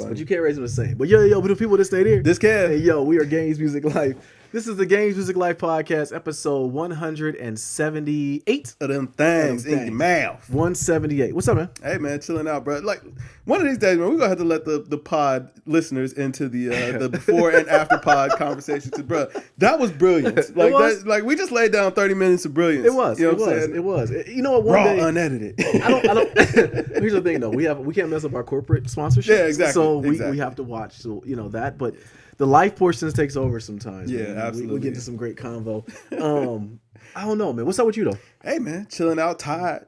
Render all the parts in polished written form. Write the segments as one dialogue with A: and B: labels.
A: but you can't raise them the same. But but the people that stay there,
B: this can.
A: Hey, we are Games Music Life. This is the Games Music Life podcast, episode 178
B: of them things in your mouth.
A: 178. What's up, man?
B: Hey, man, chilling out, bro. Like, one of these days, man, we're going to have to let the pod listeners into the before and after pod conversations. Bro, that was brilliant. Like, we just laid down 30 minutes of brilliance.
A: It was.
B: You know
A: it
B: what I'm
A: was.
B: saying?
A: It was. You know what? One
B: Raw,
A: day,
B: unedited.
A: I don't. Here's the thing, though. We can't mess up our corporate sponsorship.
B: Yeah, exactly.
A: So we have to watch. So that, but. The life portions takes over sometimes.
B: Yeah,
A: man.
B: absolutely.
A: We get into some great convo. I don't know, man. What's up with you, though?
B: Hey, man, chilling out, tired.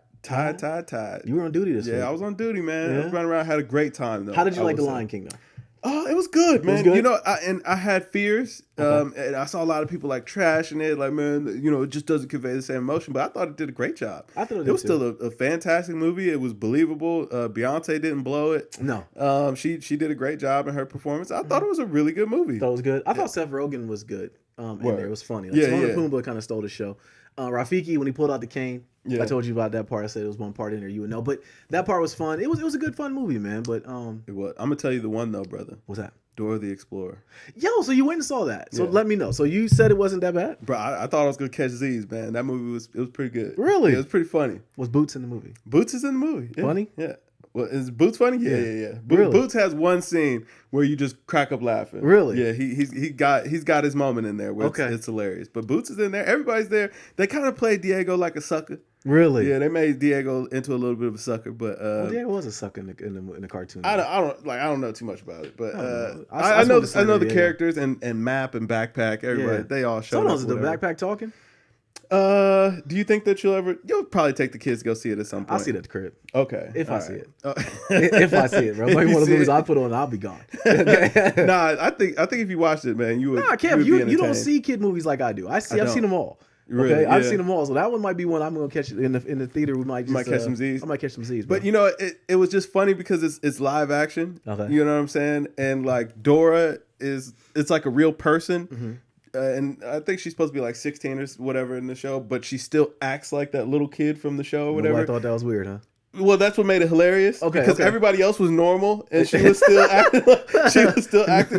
A: You were on duty this week.
B: Yeah, I was on duty, man. I was running around, had a great time, though.
A: How did you like The Lion King, though?
B: Oh, it was good, man.
A: It was good?
B: You know, I had fears, and I saw a lot of people like trashing it, like, man, it just doesn't convey the same emotion. But I thought it did a great job.
A: I thought
B: it was still a fantastic movie. It was believable. Beyonce didn't blow it.
A: No,
B: she did a great job in her performance. I thought it was a really good movie.
A: Thought it was good. I thought Seth Rogen was good. In there, it was funny. Like,
B: Timon
A: and Pumbaa kind of stole the show. Rafiki, when he pulled out the cane. Yeah. I told you about that part. I said it was one part in there you would know, but that part was fun. It was a good fun movie, man. But
B: it was. I'm gonna tell you the one though, brother.
A: What's that?
B: Dora the Explorer.
A: Yo, so you went and saw that. So let me know. So you said it wasn't that bad?
B: Bro, I thought I was gonna catch Z's, man. That movie was pretty good.
A: Really?
B: Yeah, it was pretty funny.
A: Was Boots in the movie?
B: Boots is in the movie. Yeah.
A: Funny?
B: Yeah. Well, is Boots funny? Yeah.
A: Really?
B: Boots has one scene where you just crack up laughing.
A: Really?
B: Yeah, he's got his moment in there where it's hilarious. But Boots is in there. Everybody's there. They kind of played Diego like a sucker.
A: Really?
B: Yeah, they made Diego into a little bit of a sucker, but
A: Diego was a sucker in the cartoon.
B: I don't know too much about it, but
A: I
B: know the characters and Map and Backpack. Everybody they all show.
A: So is the Backpack talking?
B: Do you think that you'll probably take the kids to go see it at some point?
A: I'll see it at the crib.
B: Okay.
A: If I see it. If I see it, bro. Maybe one of the movies I put on, I'll be gone.
B: Nah, I think if you watched it, man, you would.
A: Nah, Kev, you don't see kid movies like I do. I've seen them all.
B: Really?
A: Okay, I've seen them all, so that one might be one I'm gonna catch in the theater. We might
B: catch some Z's.
A: I might catch some Z's,
B: bro. But it was just funny because it's live action.
A: Okay.
B: You know what I'm saying? And like Dora it's like a real person.
A: Mm-hmm.
B: And I think she's supposed to be like 16 or whatever in the show, but she still acts like that little kid from the show or whatever.
A: I thought that was weird, huh?
B: Well, that's what made it hilarious.
A: Okay,
B: because everybody else was normal, and she was still acting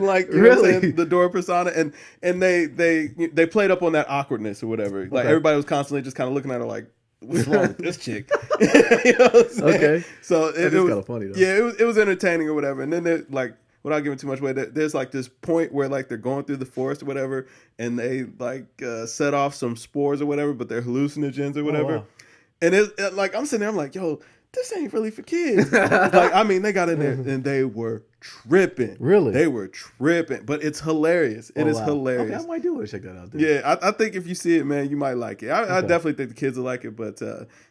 B: like you know what I'm saying, the Dora persona, and they played up on that awkwardness or whatever. Like everybody was constantly just kind of looking at her like, "What's wrong with this chick?" You know what I'm saying?
A: Okay,
B: so it was kind of
A: funny though.
B: Yeah, it was entertaining or whatever. And then like, without giving too much away, there's like this point where like they're going through the forest or whatever, and they like set off some spores or whatever, but they're hallucinogens or whatever. Oh, wow. And it like I'm sitting there, I'm like, yo, this ain't really for kids. Like, I mean, they got in there and they were tripping.
A: Really?
B: They were tripping. But it's hilarious. It is hilarious.
A: Okay, I might do it. Check that out. Dude.
B: Yeah, I think if you see it, man, you might like it. I definitely think the kids will like it. But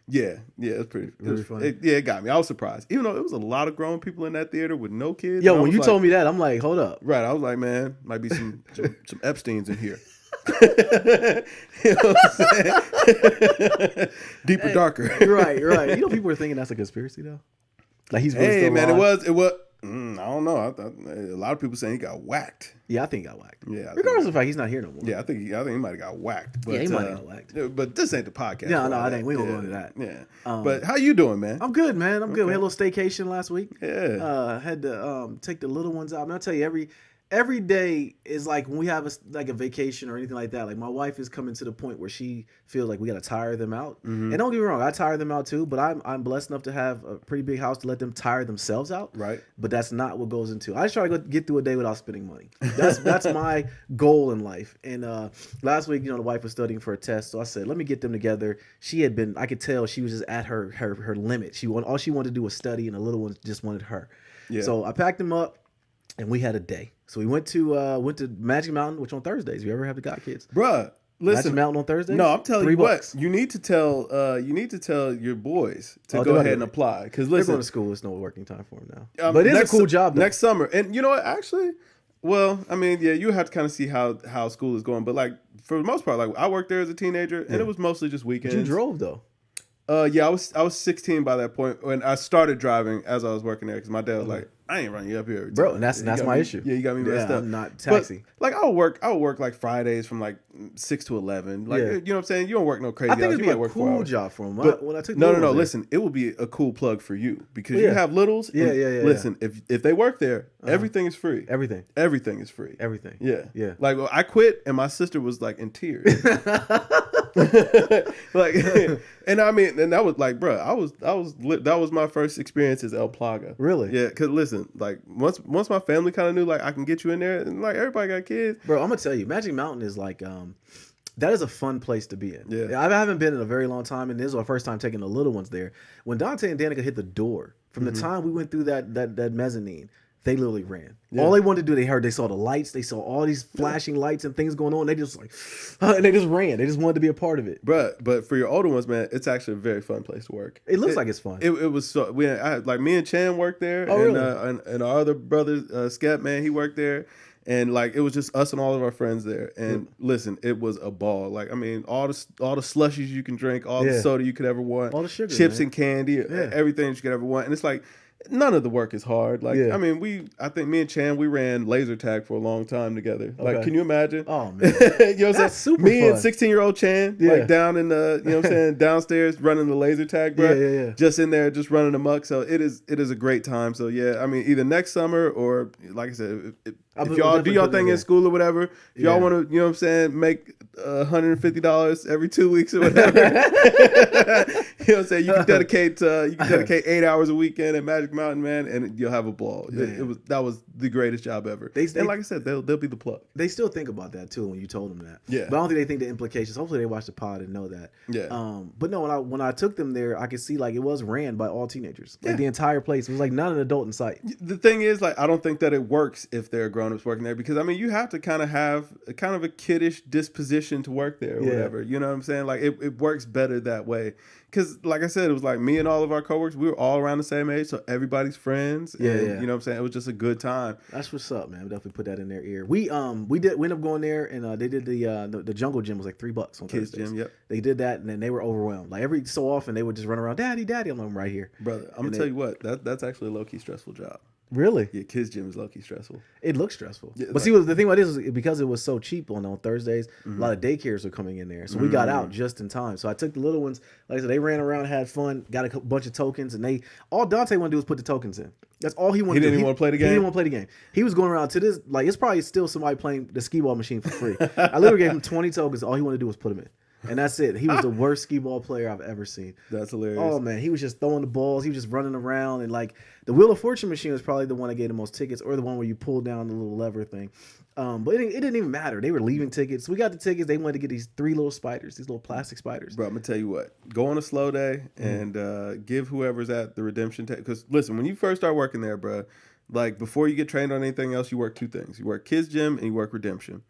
B: it's pretty funny. It got me. I was surprised. Even though it was a lot of grown people in that theater with no kids.
A: Yo, when you told me that, I'm like, hold up.
B: Right. I was like, man, might be some Epsteins in here. You know what I'm saying? Deeper, darker.
A: Right. People were thinking that's a conspiracy though. Like he's really still alive.
B: It was. I don't know. I thought a lot of people saying he got whacked.
A: Yeah, I think he got whacked.
B: Yeah.
A: Regardless of the fact he's not here no more.
B: Yeah, I think he might have got whacked. But,
A: he might have got whacked.
B: But this ain't the podcast.
A: No, I think we don't go into that.
B: Yeah. But how you doing, man?
A: I'm good, man. I'm good. We had a little staycation last week.
B: Yeah.
A: Had to take the little ones out. I mean, I'll tell you, every day is like when we have a vacation or anything like that. Like my wife is coming to the point where she feels like we got to tire them out. Mm-hmm. And don't get me wrong, I tire them out too. But I'm blessed enough to have a pretty big house to let them tire themselves out.
B: Right.
A: But that's not what goes into. I just try to get through a day without spending money. That's my goal in life. And last week, the wife was studying for a test, so I said, let me get them together. I could tell she was just at her limit. All she wanted to do was study, and the little one just wanted her. Yeah. So I packed them up. And we had a day. So we went to Magic Mountain, which on Thursdays. You ever have the got kids?
B: Bruh, listen.
A: Magic Mountain on Thursdays?
B: No, I'm telling you what. You need to tell your boys to go ahead and apply. Because listen,
A: they're going to school. It's no working time for them now. But it's a cool job though.
B: Next summer. And you know what? Actually, well, I mean, yeah, you have to kind of see how school is going. But like for the most part, like I worked there as a teenager, and it was mostly just weekends.
A: But you drove though.
B: Yeah, I was 16 by that point when I started driving as I was working there because my dad was like, I ain't running you up here every time.
A: Bro, and that's my issue.
B: Yeah, you got me messed up.
A: I'm not taxi.
B: But, like I would work like Fridays from like 6 to 11. Like you know what I'm saying? You don't work no crazy
A: I think
B: hours.
A: it'd be a cool job for him.
B: But
A: when I took
B: no. Listen, it would be a cool plug for you because you have littles.
A: Yeah.
B: Listen, if they work there, everything is free.
A: Everything
B: is free.
A: Everything.
B: Yeah. Like I quit, and my sister was like in tears. Like, and I mean, and that was like, bro, that was my first experience as El Plaga.
A: Really?
B: Yeah. Cause listen, like once my family kind of knew like I can get you in there, and like everybody got kids.
A: Bro, I'm gonna tell you, Magic Mountain is like that is a fun place to be in.
B: Yeah.
A: I haven't been in a very long time, and this was our first time taking the little ones there. When Dante and Danica hit the door, from the time we went through that mezzanine, they literally ran. Yeah. All they wanted to do, they saw the lights, they saw all these flashing lights and things going on. They just like, and they just ran. They just wanted to be a part of it.
B: But for your older ones, man, it's actually a very fun place to work.
A: It looks like it's fun.
B: It was so. Like me and Chan worked there, and our other brother Skep, man, he worked there. And like it was just us and all of our friends there. And listen, it was a ball. Like I mean, all the slushies you can drink, all the soda you could ever want,
A: all the sugar,
B: chips and candy, everything that you could ever want. And it's like none of the work is hard. Like I mean, I think me and Chan, we ran laser tag for a long time together. Okay. Like, can you imagine?
A: Oh man,
B: you know what I'm saying? Me
A: fun.
B: and 16-year-old Chan, like down in the, you know what I'm saying, downstairs running the laser tag, bro.
A: Yeah.
B: Just in there, just running amok. So it is a great time. So yeah, I mean, either next summer or like I said, if y'all do y'all thing in school or whatever, if y'all want to, you know what I'm saying, make $150 every 2 weeks or whatever, you know what I'm saying, you can dedicate 8 hours a weekend at Magic Mountain, man, and you'll have a ball. That was the greatest job ever. And like I said, they'll be the plug.
A: They still think about that too when you told them that.
B: Yeah.
A: But I don't think they think the implications. Hopefully they watch the pod and know that.
B: Yeah.
A: But no, when I took them there, I could see like it was ran by all teenagers. Like the entire place. It was like not an adult in sight.
B: The thing is, like, I don't think that it works if there are grown-ups working there because I mean you have to kind of have a kiddish disposition to work there or whatever. You know what I'm saying? Like it works better that way. Because, like I said, it was like me and all of our coworkers, we were all around the same age, so everybody's friends. And, you know what I'm saying? It was just a good time.
A: That's what's up, man. We definitely put that in their ear. We ended up going there, and they did the jungle gym was like $3 on
B: Kids
A: Thursdays.
B: gym, yep.
A: They did that, and then they were overwhelmed. Like every so often, they would just run around, Daddy, I'm like, right here.
B: Brother, I'm going to tell you what, that's actually a low-key stressful job.
A: Really?
B: Yeah, kids gym is low-key stressful.
A: It looks stressful.
B: Yeah,
A: but see, the thing about this is because it was so cheap on Thursdays, a lot of daycares were coming in there. So we got out just in time. So I took the little ones, like I said, they ran around, had fun, got a bunch of tokens, and all Dante wanted to do was put the tokens in. That's all he wanted to do.
B: He didn't even want to play the game?
A: He didn't want to play the game. He was going around to this, like it's probably still somebody playing the skee ball machine for free. I literally gave him 20 tokens. All he wanted to do was put them in. And that's it. He was the worst skee ball player I've ever seen.
B: That's hilarious.
A: Oh, man. He was just throwing the balls. He was just running around. And, like, the Wheel of Fortune machine was probably the one that gave the most tickets or the one where you pull down the little lever thing. But it didn't even matter. They were leaving tickets. We got the tickets. They wanted to get these 3 little spiders, these little plastic spiders.
B: Bro, I'm going to tell you what. Go on a slow day and give whoever's at the redemption table. Because, listen, when you first start working there, bro, like before you get trained on anything else, you work 2 things. You work kids gym and you work redemption.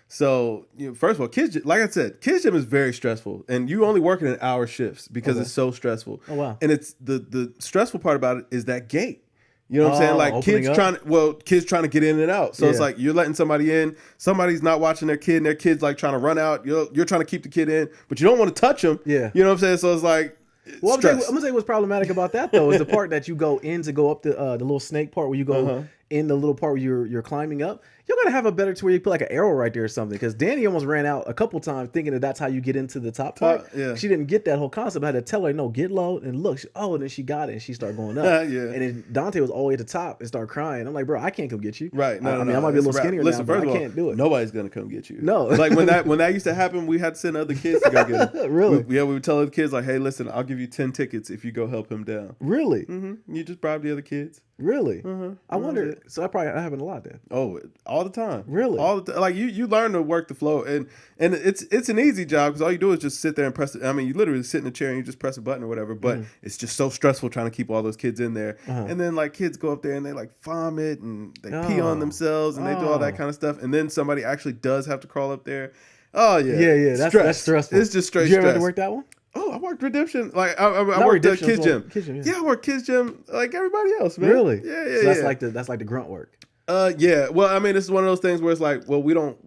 B: So first of all, kids gym, like I said, kids gym is very stressful, and you only work in hour shifts because it's so stressful.
A: Oh wow!
B: And it's the stressful part about it is that gate. You know what I'm saying? Like kids trying to get in and out. So it's like you're letting somebody in, somebody's not watching their kid, and their kid's like trying to run out. You're trying to keep the kid in, but you don't want to touch them.
A: Yeah.
B: You know what I'm saying? So it's like.
A: Well, I'm gonna say what's problematic about that though is the part that you go in to go up the little snake part where you go in the little part where you're climbing up. You're gonna have a better to where you put like an arrow right there or something because Danny almost ran out a couple times thinking that that's how you get into the top part. She didn't get that whole concept. I had to tell her no, get low and look. And then she got it and she started going up. And then Dante was all the way at the top and started crying. I'm like, bro, I can't come get you.
B: Right? No,
A: I mean, I might be a little skinnier now, but I can't do it.
B: Nobody's gonna come get you.
A: No.
B: Like when that used to happen, we had to send other kids to go get him.
A: Really?
B: We would tell the kids like, hey, listen, I'll give you 10 tickets if you go help him down.
A: Really?
B: You just bribe the other kids.
A: Really? I wonder. So that happened a lot then.
B: Oh, all the time.
A: Really?
B: All the time. Like you learn to work the flow, and it's an easy job because all you do is just sit there and press it. I mean, you literally sit in a chair and you just press a button or whatever. But it's just so stressful trying to keep all those kids in there. And then like kids go up there and they like vomit and they pee on themselves and they do all that kind of stuff. And then somebody actually does have to crawl up there. Oh yeah,
A: yeah. That's stressful.
B: It's just straight.
A: Did you ever
B: stress.
A: have to work that one?
B: Oh, I worked redemption. Like I worked at kids gym. Yeah, I worked kids gym like everybody else, man.
A: Really?
B: Yeah.
A: So that's like the grunt work.
B: Yeah. Well, I mean, this is one of those things where it's like, well, we don't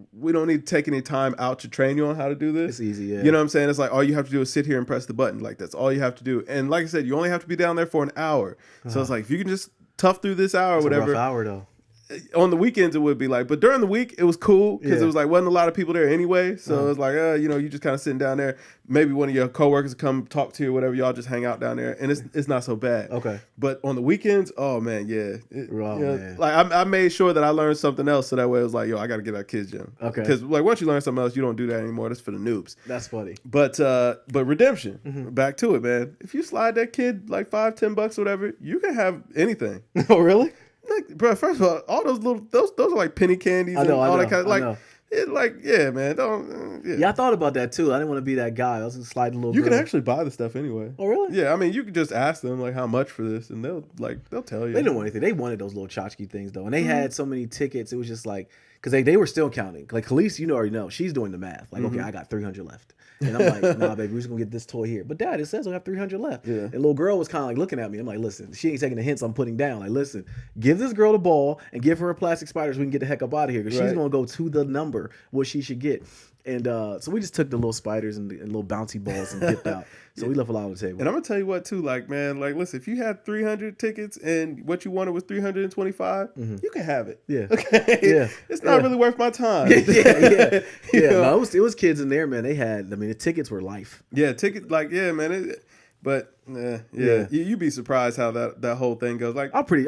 B: need to take any time out to train you on how to do this.
A: It's easy, yeah.
B: You know what I'm saying? It's like all you have to do is sit here and press the button. Like that's all you have to do. And like I said, you only have to be down there for an hour. So it's like if you can just tough through this hour or
A: It's
B: whatever.
A: a rough hour though.
B: On the weekends it would be like, but during the week it was cool because
A: Yeah.
B: it was like wasn't a lot of people there anyway. So it was like, you just kind of sitting down there. Maybe one of your coworkers come talk to you or whatever. Y'all just hang out down there, and it's not so bad.
A: Okay.
B: But on the weekends, oh man, yeah.
A: Man.
B: Like I made sure that I learned something else, so that way it was like, yo, I got to get out of kids gym.
A: Okay.
B: Because like once you learn something else, you don't do that anymore. That's for the noobs.
A: That's funny.
B: But redemption, back to it, man. If you slide that kid like $5-10 or whatever, you can have anything.
A: Oh, really?
B: Like, bro, first of all, all those little those are like penny candies and all that kind of like. It like, yeah, man. Don't.
A: Yeah, I thought about that too. I didn't want to be that guy. I was just sliding a little.
B: You can actually buy the stuff anyway.
A: Oh, really?
B: Yeah, I mean, you can just ask them like how much for this, and they'll tell you.
A: They didn't want anything. They wanted those little tchotchke things though, and they had so many tickets. It was just like because they were still counting. Like Khalees, already know she's doing the math. Like, okay, I got 300 left, and I'm like, nah, baby, we're just gonna get this toy here. But Dad, it says I have 300 left.
B: Yeah.
A: And little girl was kind of like looking at me. I'm like, listen, she ain't taking the hints I'm putting down. Like, listen, give this girl the ball and give her a plastic spider so we can get the heck up out of here because she's gonna go to the number what she should get. And so we just took the little spiders and little bouncy balls and dipped out. So we left a lot on the table.
B: And I'm gonna tell you what too, like, man, like, listen, if you had 300 tickets and what you wanted was 325, you can have it.
A: Yeah.
B: Okay.
A: Yeah.
B: It's not really worth my time.
A: yeah.
B: You know?
A: No, it was kids in there, man. They had, the tickets were life.
B: Yeah, ticket, like, yeah, man. You'd be surprised how that whole thing goes. Like, nobody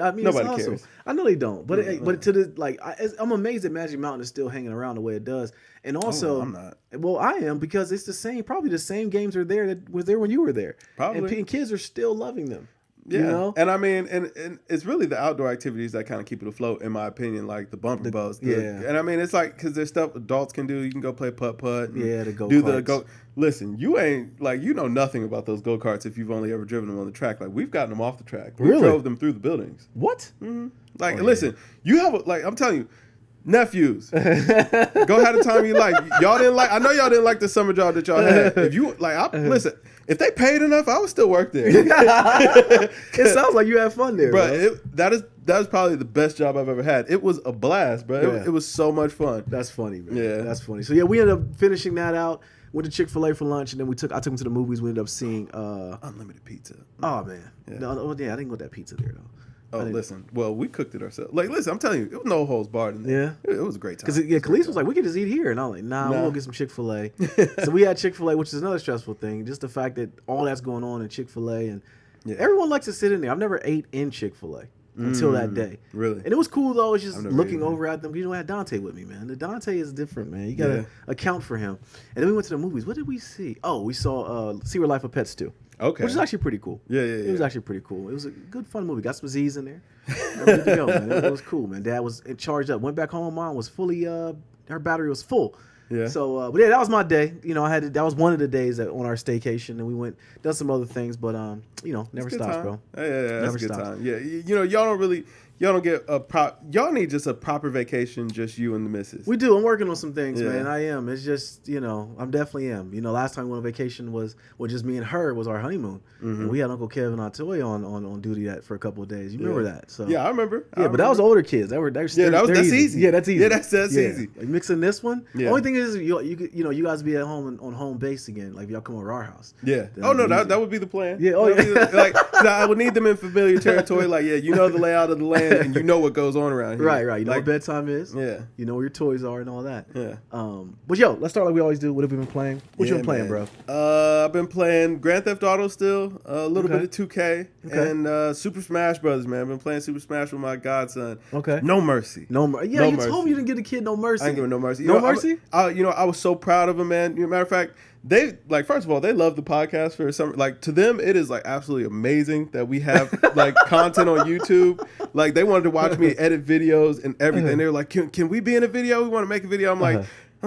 B: cares.
A: I know they don't, but I'm amazed that Magic Mountain is still hanging around the way it does. And also,
B: I'm not.
A: Well, I am because it's probably the same games are there that was there when you were there.
B: Probably.
A: And kids are still loving them.
B: Yeah,
A: you know?
B: And I mean, and it's really the outdoor activities that kind of keep it afloat, in my opinion, like the bumper boats. And I mean, it's like, because there's stuff adults can do. You can go play putt-putt.
A: The go-karts.
B: Listen, you ain't, like, you know nothing about those go-karts if you've only ever driven them on the track. Like, we've gotten them off the track. We drove them through the buildings.
A: What?
B: Mm-hmm. Like, listen, you have, I'm telling you, nephews, go have the time you like. Y'all didn't like. I know y'all didn't like the summer job that y'all had. If you listen, if they paid enough, I would still work there.
A: It sounds like you had fun there,
B: bro. That is probably the best job I've ever had. It was a blast, bro. It was so much fun.
A: That's funny, man.
B: Yeah,
A: that's funny. So yeah, we ended up finishing that out. Went to Chick-fil-A for lunch, and then I took him to the movies. We ended up seeing
B: unlimited pizza.
A: Oh man,
B: yeah.
A: I didn't get that pizza there though.
B: Oh, listen. Well, we cooked it ourselves. Like, listen, I'm telling you, it was no holds barred in there. Yeah, it was a great time.
A: Because Khalees was like, we could just eat here, and I'm like, nah. We'll go get some Chick-fil-A. So we had Chick-fil-A, which is another stressful thing. Just the fact that all that's going on in Chick-fil-A, and everyone likes to sit in there. I've never ate in Chick-fil-A until that day.
B: Really?
A: And it was cool though. It's just looking over at them. You know, I had Dante with me, man. The Dante is different, man. You gotta account for him. And then we went to the movies. What did we see? Oh, we saw Secret Life of Pets 2.
B: Okay.
A: Which is actually pretty cool.
B: Yeah.
A: It was actually pretty cool. It was a good, fun movie. Got some Z's in there. Good to go, man. It was cool, man. Dad was charged up. Went back home. Mom was fully, her battery was full.
B: Yeah.
A: So, but yeah, that was my day. You know, that was one of the days on our staycation, and we done some other things, but never stops, bro.
B: Yeah, that's a good time. Yeah, y'all don't get y'all need just a proper vacation, just you and the missus.
A: We do. I'm working on some things, man. I am. It's just, I'm definitely am. Last time we went on vacation was just me and her was our honeymoon. And we had Uncle Kevin Atoy on duty for a couple of days. You remember that? So
B: yeah, I remember.
A: But that was older kids. That's
B: easy.
A: Yeah, that's easy.
B: Yeah, that's easy.
A: Like mixing this one. Yeah. Only thing is, you guys be at home on home base again. Like if y'all come over our house.
B: Yeah. That would be the plan.
A: Yeah.
B: I would need them in familiar territory. Like, you know the layout of the land and you know what goes on around here.
A: Right. You know what bedtime is.
B: Yeah.
A: You know where your toys are and all that.
B: Yeah.
A: But let's start like we always do. What have we been playing? What you been playing, bro?
B: I've been playing Grand Theft Auto still, a little bit of 2K, and Super Smash Brothers, man. I've been playing Super Smash with my godson.
A: Okay.
B: No mercy.
A: No mercy. Yeah, you told me you didn't give the kid no mercy.
B: I ain't giving no mercy.
A: No mercy?
B: I was so proud of him, man. Matter of fact, they first of all, they love the podcast for some. Like, to them, it is absolutely amazing that we have content on YouTube. Like, they wanted to watch me edit videos and everything. They were like, "Can we be in a video? We want to make a video." I'm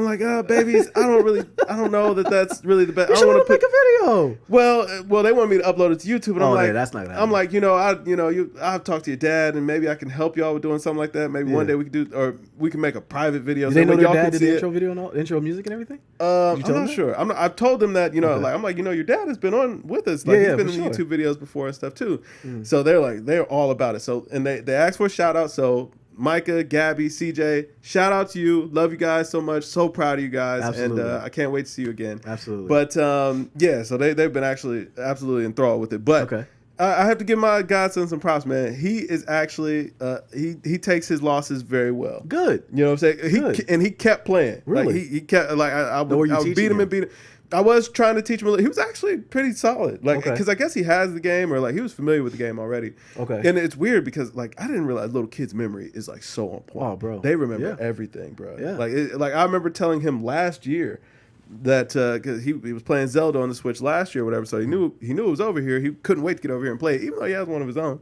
B: like, babies, I don't know that's really the best.
A: I don't want to make a video.
B: Well, they want me to upload it to YouTube, and I'm like,
A: that's not gonna happen.
B: I'm like, I'll talk to your dad, and maybe I can help y'all with doing something like that. Maybe one day we could we can make a private video.
A: Did they know their dad did the intro video and all, intro music and everything?
B: I'm not sure. I've told them that, I'm like, your dad has been on with us. Like, he's been in YouTube videos before and stuff too. So they're all about it. So, and they asked for a shout out. So Micah, Gabby, CJ, shout out to you. Love you guys so much. So proud of you guys. Absolutely. And I can't wait to see you again.
A: Absolutely.
B: But so they've been actually absolutely enthralled with it. But I have to give my godson some props, man. He is actually he takes his losses very well.
A: Good.
B: You know what I'm saying? He kept playing.
A: Really?
B: Like he kept like I would beat him and beat him. I was trying to teach him. He was actually pretty solid. Like because I guess he has the game or like he was familiar with the game already.
A: Okay.
B: And it's weird because like I didn't realize little kids' memory is like so on point.
A: Oh, bro.
B: They remember everything, bro.
A: Yeah.
B: Like I remember telling him last year that because he was playing Zelda on the Switch last year or whatever, so he knew it was over here. He couldn't wait to get over here and play it, even though he has one of his own.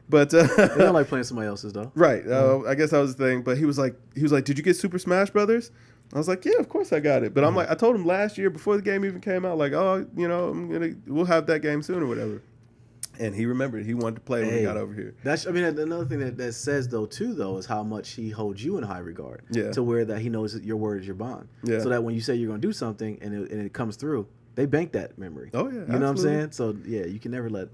B: But
A: they don't like playing somebody else's though.
B: Right. I guess that was the thing. But he was like, did you get Super Smash Brothers? I was like, yeah, of course I got it. But I'm like, I told him last year before the game even came out, like, oh, you know, we'll have that game soon or whatever. And he remembered. He wanted to play when he got over here.
A: Another thing that says though is how much he holds you in high regard.
B: Yeah.
A: To where that he knows that your word is your bond.
B: Yeah.
A: So that when you say you're going to do something and it comes through, they bank that memory.
B: Oh yeah.
A: You know what I'm saying? So yeah, you can never let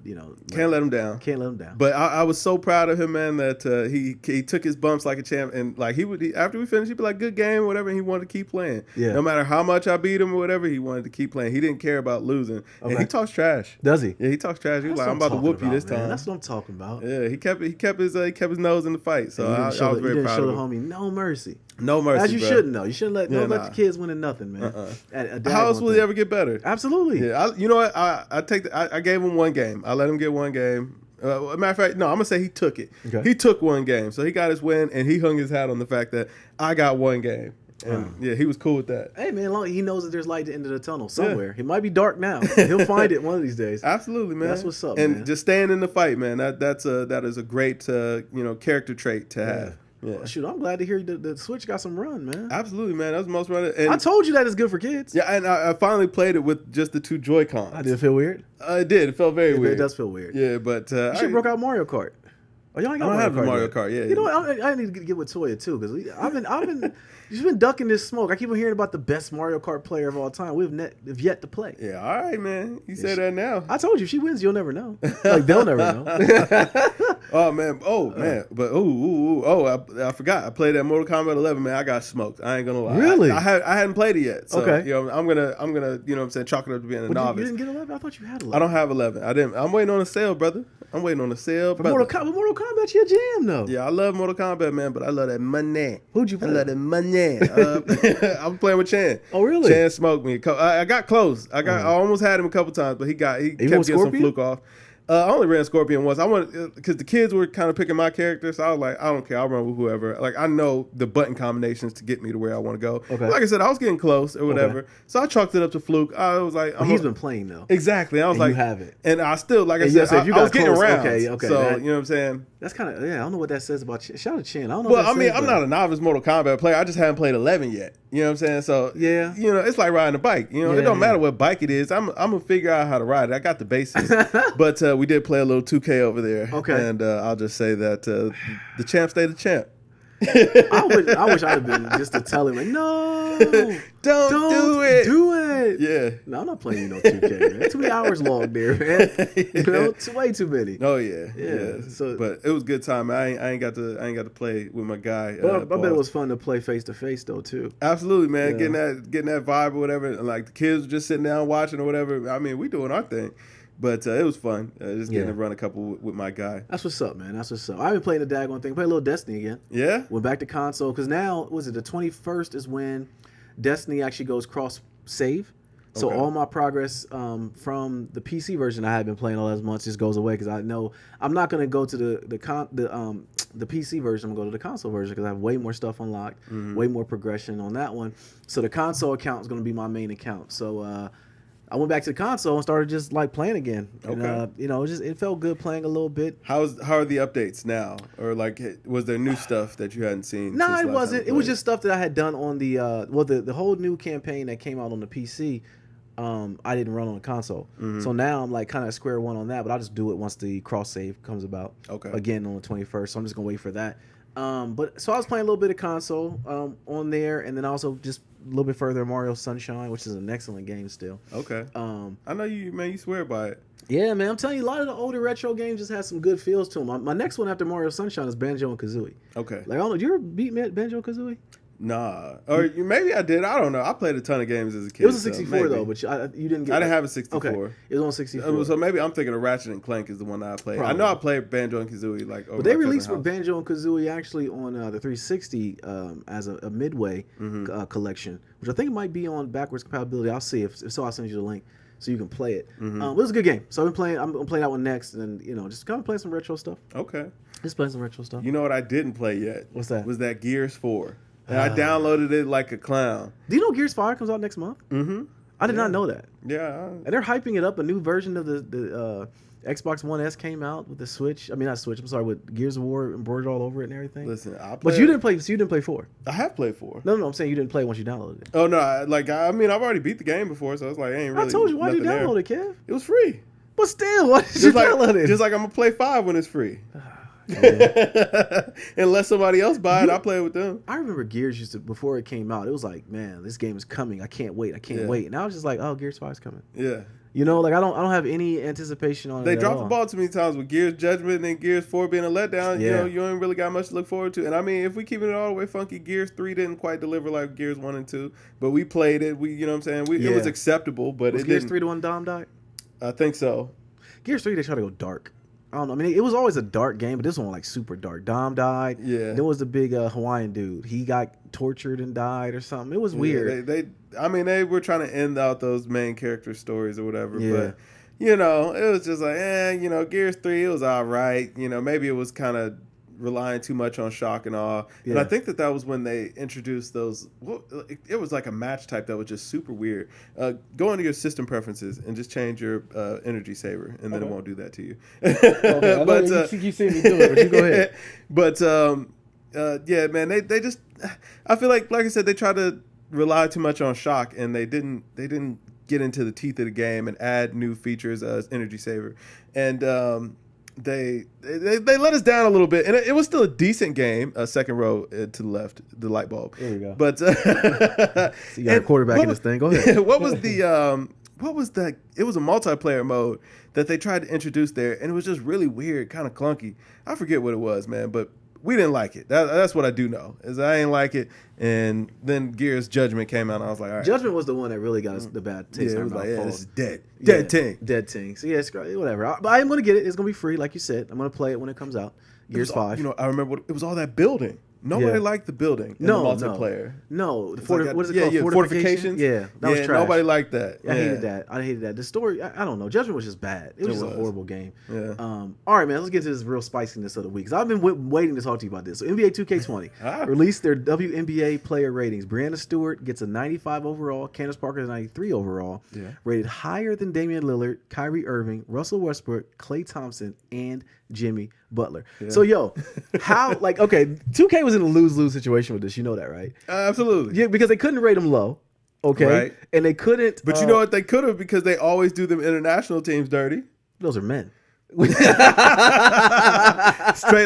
B: can't let him down.
A: Can't let him down.
B: But I was so proud of him, man, that he took his bumps like a champ, and like he after we finished, he'd be like, "Good game," or whatever. And he wanted to keep playing.
A: Yeah.
B: No matter how much I beat him or whatever, he wanted to keep playing. He didn't care about losing. Okay. And he talks trash.
A: Does he?
B: Yeah, he talks trash. He was like, "I'm about to whoop you this time."
A: That's what I'm talking about.
B: Yeah, he kept his nose in the fight. So I was very proud of him.
A: Show the homie no mercy.
B: No mercy,
A: as you shouldn't know. You shouldn't let the kids win in nothing, man.
B: How else will he ever get better?
A: Absolutely.
B: Yeah, you know what? I gave him one game. I let him get one game. Matter of fact, no, I'm gonna say he took it. Okay. He took one game, so he got his win, and he hung his hat on the fact that I got one game. And yeah, he was cool with that.
A: Hey man, he knows that there's light at the end of the tunnel somewhere. It might be dark now. He'll find it one of these days.
B: Absolutely, man.
A: That's what's up,
B: and
A: man.
B: Just staying in the fight, man. That is a great character trait to have. Yeah.
A: Well, shoot, I'm glad to hear the Switch got some run, man.
B: Absolutely, man. That was the most run.
A: And I told you that it's good for kids.
B: Yeah, and I finally played it with just the two Joy-Cons.
A: Did it feel weird?
B: It did. It felt very weird.
A: It does feel weird.
B: Yeah, but
A: you should have broke out Mario Kart. Oh, y'all ain't got
B: Mario Kart. Yeah.
A: You know what? I need to get with Toya too because I've been you've been ducking this smoke. I keep on hearing about the best Mario Kart player of all time. We've yet to play.
B: Yeah, all right, man. You say that now.
A: I told you if she wins, you'll never know. Like they'll never know.
B: Oh man. But I forgot. I played that Mortal Kombat 11. Man, I got smoked. I ain't gonna lie.
A: Really?
B: I hadn't played it yet. So,
A: okay.
B: I'm gonna you know what I'm saying, chalk it up to being a novice.
A: You didn't get 11? I thought you had 11.
B: I don't have 11. I didn't. I'm waiting on a sale, brother. I'm waiting on a sale.
A: Mortal Kombat's your jam, though.
B: Yeah, I love Mortal Kombat, man, but I love that money.
A: Who'd you play?
B: I love that money. I'm playing with Chan.
A: Oh, really?
B: Chan smoked me. I got close. I almost had him a couple times, but he kept getting some fluke off. I only ran Scorpion once. I wanted because the kids were kind of picking my character, so I was like, I don't care. I'll run with whoever. Like I know the button combinations to get me to where I want to go.
A: Okay.
B: Like I said, I was getting close or whatever, so I chalked it up to fluke. I was like,
A: he's been playing though.
B: Exactly. I was like,
A: you have it,
B: and I still like I said, I was getting around. Okay. So you know what I'm saying.
A: That's kind of I don't know what that says about shout out to Chan. I don't know.
B: Well, I mean, I'm not a novice Mortal Kombat player. I just haven't played 11 yet. You know what I'm saying? So
A: yeah,
B: it's like riding a bike. It don't matter what bike it is. I'm gonna figure out how to ride it. I got the basics. But we did play a little 2K over there.
A: Okay,
B: and I'll just say that the champ stayed the champ.
A: I wish I'd have been just to tell him like, no,
B: don't do it.
A: Do it.
B: Yeah.
A: No, I'm not playing you no 2K, man. Too many hours logged there, man. Way too many.
B: Oh yeah.
A: Yeah. So,
B: but it was a good time. I ain't got to play with my guy.
A: But I bet it was fun to play face to face though too.
B: Absolutely, man. Yeah. Getting that vibe or whatever. And like the kids were just sitting down watching or whatever. I mean, we doing our thing. But it was fun. Just getting to run a couple with my guy.
A: That's what's up, man. That's what's up. I've been playing the daggone thing. Play a little Destiny again.
B: Yeah?
A: Went back to console. Because now, was it the 21st is when Destiny actually goes cross-save. So all my progress from the PC version I had been playing all those months just goes away. Because I know I'm not going to go to the PC version. I'm going to go to the console version because I have way more stuff unlocked. Way more progression on that one. So the console account is going to be my main account. So... I went back to the console and started just like playing again. And, it felt good playing a little bit.
B: How are the updates now? Or like, was there new stuff that you hadn't seen?
A: No, it wasn't. It was just stuff that I had done on the the whole new campaign that came out on the PC. I didn't run on the console, so now I'm like kind of square one on that. But I'll just do it once the cross save comes about. Okay. Again on the 21st, so I'm just gonna wait for that. But so I was playing a little bit of console on there, and then also just a little bit further Mario Sunshine, which is an excellent game still.
B: Okay. I know you, man. You swear by it.
A: Yeah, man. I'm telling you, a lot of the older retro games just have some good feels to them. My next one after Mario Sunshine is Banjo and Kazooie.
B: Okay.
A: Like I don't know, did you ever beat Banjo Kazooie?
B: Nah, or maybe I did. I don't know. I played a ton of games as a kid.
A: It was a 64 though, but you didn't get.
B: I didn't have a 64.
A: Okay, it was on 64.
B: So maybe I'm thinking of Ratchet and Clank is the one that I played.
A: Probably.
B: I know I played Banjo and Kazooie
A: But they released Banjo and Kazooie actually on the 360 as a midway collection, which I think might be on backwards compatibility. I'll see if so. I'll send you the link so you can play it. It was a good game. So I'm gonna play that one next, and then just kind of play some retro stuff.
B: Okay,
A: just play some retro stuff.
B: You know what I didn't play yet?
A: What's that?
B: Was that Gears 4? And I downloaded it like a clown.
A: Do you know Gears 5 comes out next month? I did not know that.
B: Yeah.
A: And they're hyping it up. A new version of the Xbox One S came out with the Switch. I mean, not Switch. I'm sorry, with Gears of War embroidered all over it and everything.
B: Listen,
A: but you didn't play. So you didn't play 4.
B: I have played 4.
A: No, I'm saying you didn't play once you downloaded it.
B: Oh no, I mean, I've already beat the game before, so I was like, ain't really.
A: I told you why you download it, Kev.
B: It was free.
A: But still, why did you download it?
B: Just like I'm gonna play 5 when it's free. Unless somebody else buy it, I'll play it with them.
A: I remember Gears before it came out, it was like, man, this game is coming. I can't wait. wait. And I was just like, oh, Gears 5 is coming.
B: Yeah.
A: Like I don't have any anticipation on it.
B: They dropped the ball too many times with Gears Judgment and then Gears 4 being a letdown.
A: Yeah.
B: You ain't really got much to look forward to. And I mean, if we keeping it all the way funky, Gears 3 didn't quite deliver like Gears 1 and 2, but we played it. You know what I'm saying? It was acceptable, but
A: was
B: it
A: Gears
B: didn't.
A: 3 the one Dom died?
B: I think so.
A: Gears 3 they try to go dark. I don't know. I mean, it was always a dark game, but this one was like super dark. Dom died.
B: Yeah.
A: There was the big Hawaiian dude. He got tortured and died or something. It was weird.
B: They were trying to end out those main character stories or whatever.
A: Yeah.
B: But, it was just like, Gears 3, it was all right. Maybe it was kind of relying too much on shock and awe. Yeah. And I think that was when they introduced those. Well, it was like a match type that was just super weird. Go into your system preferences and just change your energy saver, and then it won't do that to you.
A: Okay, but you see me do it, but you go ahead.
B: But yeah, man, they just. I feel like I said, they tried to rely too much on shock, and they didn't get into the teeth of the game and add new features as energy saver, and. They let us down a little bit, and it was still a decent game. Second row to the left, the light bulb.
A: There we go.
B: But
A: so you got a quarterback in this thing. Go ahead.
B: What was the? It was a multiplayer mode that they tried to introduce there, and it was just really weird, kind of clunky. I forget what it was, man, but we didn't like it. That's what I do know, is I ain't like it. And then Gears Judgment came out, and I was like, all right.
A: Judgment was the one that really got us the bad taste.
B: Yeah, it was like, this is dead.
A: Dead
B: ting.
A: So yeah, it's whatever. But I'm gonna get it. It's gonna be free, like you said. I'm gonna play it when it comes out. Gears 5.
B: I remember it was all that building. Nobody liked the building in the multiplayer.
A: No.
B: What is it called? Fortifications?
A: Yeah, that was trash.
B: Nobody liked that.
A: I hated that. The story, I don't know. Judgment was just bad. It was a horrible game.
B: Yeah.
A: All right, man, let's get to this real spiciness of the week. 'Cause I've been waiting to talk to you about this. So NBA 2K20 released their WNBA player ratings. Brianna Stewart gets a 95 overall. Candace Parker is 93 overall.
B: Yeah.
A: Rated higher than Damian Lillard, Kyrie Irving, Russell Westbrook, Klay Thompson, and Jimmy Butler. Yeah. So, how, 2K was in a lose-lose situation with this. You know that, right?
B: Absolutely.
A: Yeah, because they couldn't rate them low. Okay.
B: Right.
A: And they couldn't.
B: But you know what? They could have, because they always do them international teams dirty.
A: Those are men.
B: Straight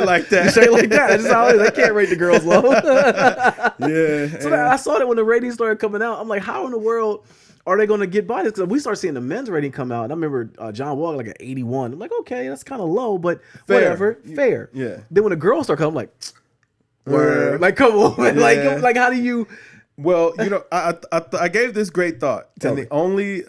B: like that.
A: Straight like that. That's just how it is. They can't rate the girls low.
B: Yeah.
A: So I saw that when the ratings started coming out. I'm like, how in the world are they going to get by this? Because we start seeing the men's rating come out. And I remember John Wall like an 81. I'm like, okay, that's kind of low, but whatever. Fair.
B: Yeah.
A: Then when the girls start coming, I'm like, word. Like, come on.
B: Yeah.
A: Like, how do you...
B: Well, I gave this great thought. The only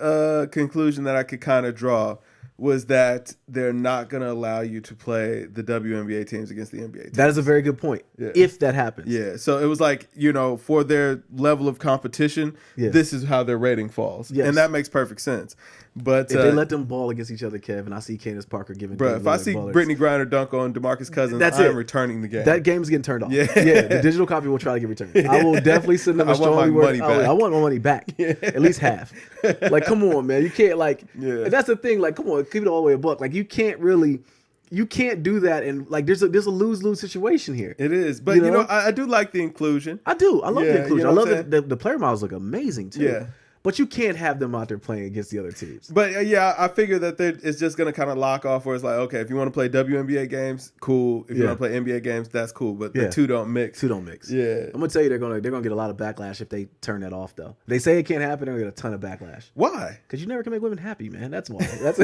B: conclusion that I could kind of draw was that they're not going to allow you to play the WNBA teams against the NBA teams.
A: That is a very good point. Yeah. If that happens.
B: Yeah. So it was like, for their level of competition, this is how their rating falls. Yes. And that makes perfect sense. But
A: if they let them ball against each other, Kev, and I see Candace Parker giving...
B: Bro, if I see Brittany Griner dunk on DeMarcus Cousins, I'm returning the game.
A: That game's getting turned off. Yeah. The digital copy will try to get returned. I will definitely send them a strong word. I want my money back. At least half. Like, come on, man. You can't, and that's the thing. Like, come on, keep it all the way a buck. Like, you can't do that, and there's a lose-lose situation here.
B: It is, but I do like the inclusion.
A: I do. I love the inclusion. I love the player models look amazing too.
B: Yeah.
A: But you can't have them out there playing against the other teams.
B: But yeah, I figure that it's just going to kind of lock off where it's like, okay, if you want to play WNBA games, cool. If you want to play NBA games, that's cool. But the two don't mix.
A: Two don't mix.
B: Yeah.
A: I'm going to tell you, they're gonna get a lot of backlash if they turn that off, though. They say it can't happen, they're going to get a ton of backlash.
B: Why?
A: Because you never can make women happy, man. That's why. That's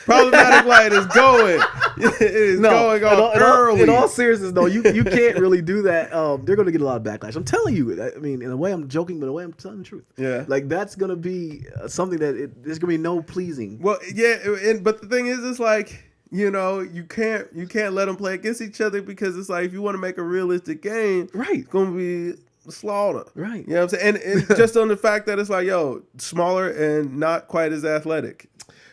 B: Problematic light is going. It is going on early.
A: In all seriousness, though, you can't really do that. They're going to get a lot of backlash. I'm telling you. I mean, in a way, I'm joking, but in a way, I'm telling the truth.
B: Yeah.
A: Like, that's going to be something that there's going to be no pleasing.
B: Well, yeah, but the thing is, it's like, you know, you can't let them play against each other because it's like if you want to make a realistic game,
A: right,
B: it's going to be slaughter.
A: Right.
B: You know what I'm saying? And just on the fact that it's like, yo, smaller and not quite as athletic.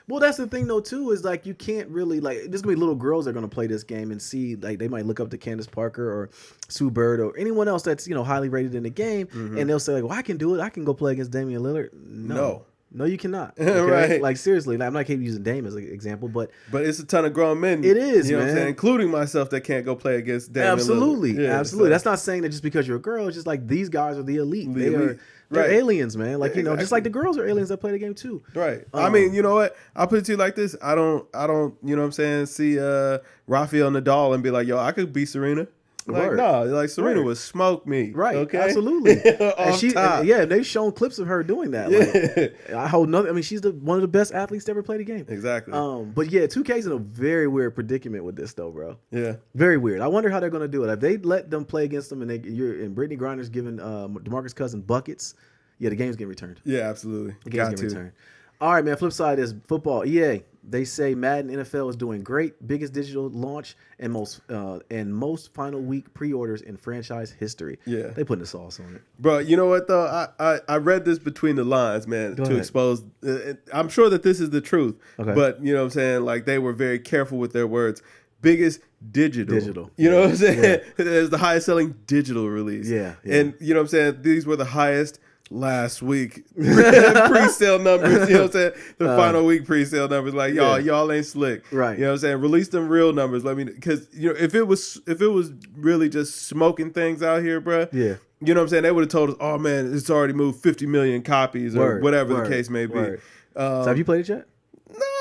A: Well, that's the thing, though, too, is like you can't really, like, there's going to be little girls that are going to play this game and see, like, they might look up to Candace Parker or Sue Bird or anyone else that's, you know, highly rated in the game, and they'll say, like, well, I can do it. I can go play against Damian Lillard. No, you cannot. Okay?
B: Right.
A: Like, seriously, like, I'm not keep using Dame as an example, but
B: it's a ton of grown men.
A: It is,
B: you know
A: man.
B: what I'm saying? Including myself that can't go play against Damian
A: absolutely.
B: Lillard. Yeah,
A: absolutely.
B: So.
A: That's not saying that just because you're a girl. It's just like these guys are the elite. They're aliens, man. Like, you know, just like the girls are aliens that play the game too.
B: Right. I mean, you know what? I'll put it to you like this. I don't, you know what I'm saying, see Rafael Nadal and be like, yo, I could beat Serena. Like, no, like Serena would smoke me.
A: Right.
B: Okay.
A: Absolutely.
B: and
A: they've shown clips of her doing that. Like, I hold nothing. I mean, she's one of the best athletes to ever play the game.
B: Exactly.
A: But yeah, 2K's in a very weird predicament with this though, bro.
B: Yeah.
A: Very weird. I wonder how they're gonna do it. If they let them play against them and Brittany Griner's giving DeMarcus Cousins buckets, yeah, the game's getting returned.
B: Yeah, absolutely.
A: The game's getting returned. All right, man. Flip side is football. EA. They say Madden NFL is doing great, biggest digital launch and most final week pre-orders in franchise history.
B: Yeah,
A: they putting the sauce on it,
B: bro. You know what though? I read this between the lines, man, to expose. I'm sure that this is the truth, but you know what I'm saying? Like they were very careful with their words. Biggest digital. You know what I'm saying? Yeah. It's the highest selling digital release.
A: Yeah.
B: And you know what I'm saying? These were the highest last week pre-sale numbers, you know what I'm saying? The final week pre-sale numbers, like y'all ain't slick,
A: right?
B: You know what I'm saying? Release them real numbers. Let me, because you know if it was really just smoking things out here, bro.
A: Yeah.
B: You know what I'm saying? They would have told us, oh man, it's already moved 50 million copies or whatever the case may be.
A: So have you played it yet?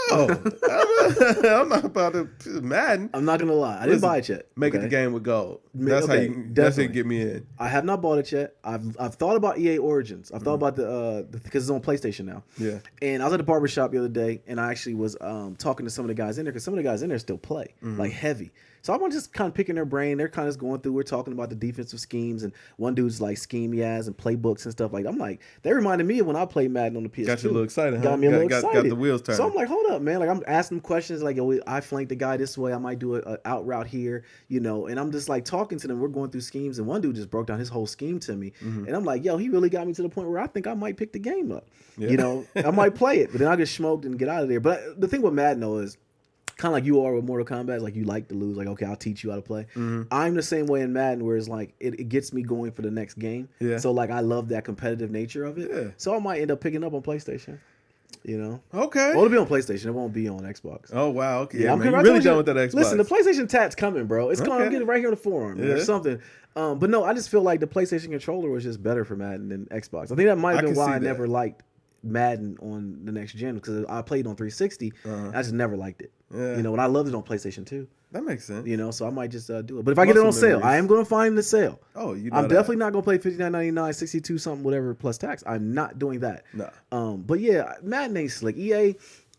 B: No, I'm not about to Madden.
A: I'm not gonna lie, I didn't buy it yet.
B: Make it the game with gold. That's how you get me in.
A: I have not bought it yet. I've thought about EA Origins. I've thought about the because it's on PlayStation now.
B: Yeah.
A: And I was at the barbershop the other day, and I actually was talking to some of the guys in there because some of the guys in there still play like heavy. So I'm just kind of picking their brain. They're kind of going through. We're talking about the defensive schemes, and one dude's like scheme he has and playbooks and stuff. Like I'm like, they reminded me of when I played Madden on the PS2.
B: Got you a little excited. Huh?
A: Got me a little excited.
B: Got the wheels turning.
A: So I'm like, hold up, man. Like I'm asking them questions. Like, yo, I flanked the guy this way. I might do a out route here, you know. And I'm just like talking to them. We're going through schemes, and one dude just broke down his whole scheme to me. And I'm like, yo, he really got me to the point where I think I might pick the game up. Yeah. You know, I might play it, but then I get smoked and get out of there. But the thing with Madden though is, kind of like you are with Mortal Kombat, like you like to lose. Like, okay, I'll teach you how to play. I'm the same way in Madden, where it's like it gets me going for the next game. Yeah. So like I love that competitive nature of it. Yeah. So I might end up picking up on PlayStation. You know.
B: Okay.
A: Well, it'll be on PlayStation. It won't be on Xbox.
B: Oh wow. Okay.
A: Yeah,
B: I'm really done with that Xbox.
A: Listen, the PlayStation tat's coming, bro. It's coming. I'm getting it right here on the forearm or something. But no, I just feel like the PlayStation controller was just better for Madden than Xbox. I think that might have been why I never liked Madden on the next gen, because I played on 360. I just never liked it. Yeah. You know, and I loved it on PlayStation 2.
B: That makes sense.
A: You know, so I might just do it. But if I get it on sale, I am going to find the sale.
B: Oh, you know
A: I'm definitely not going to play $59.99, 62 something, whatever plus tax. I'm not doing that.
B: No.
A: But yeah, Madden ain't slick. EA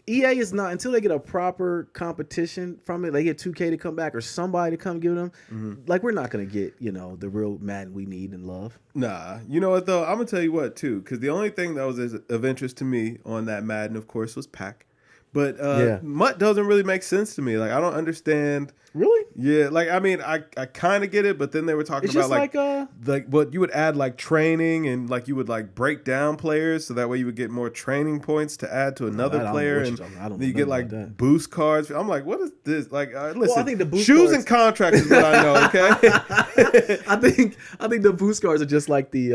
A: is not, until they get a proper competition from it. They get 2K to come back or somebody to come give them. Like, we're not going to get, you know, the real Madden we need and love.
B: Nah. You know what though? I'm gonna tell you what too, because the only thing that was of interest to me on that Madden, of course, was Pac. But Mutt doesn't really make sense to me. Like, I don't understand.
A: Really?
B: Yeah. Like, I mean, I kind of get it, but then they were talking about like what you would add like training and like you would like break down players so that way you would get more training points to add to another player, and then you get like boost cards. I'm like, what is this? Like, listen, well, I think the boost shoes cards and contracts is what I know. Okay.
A: I think the boost cards are just like the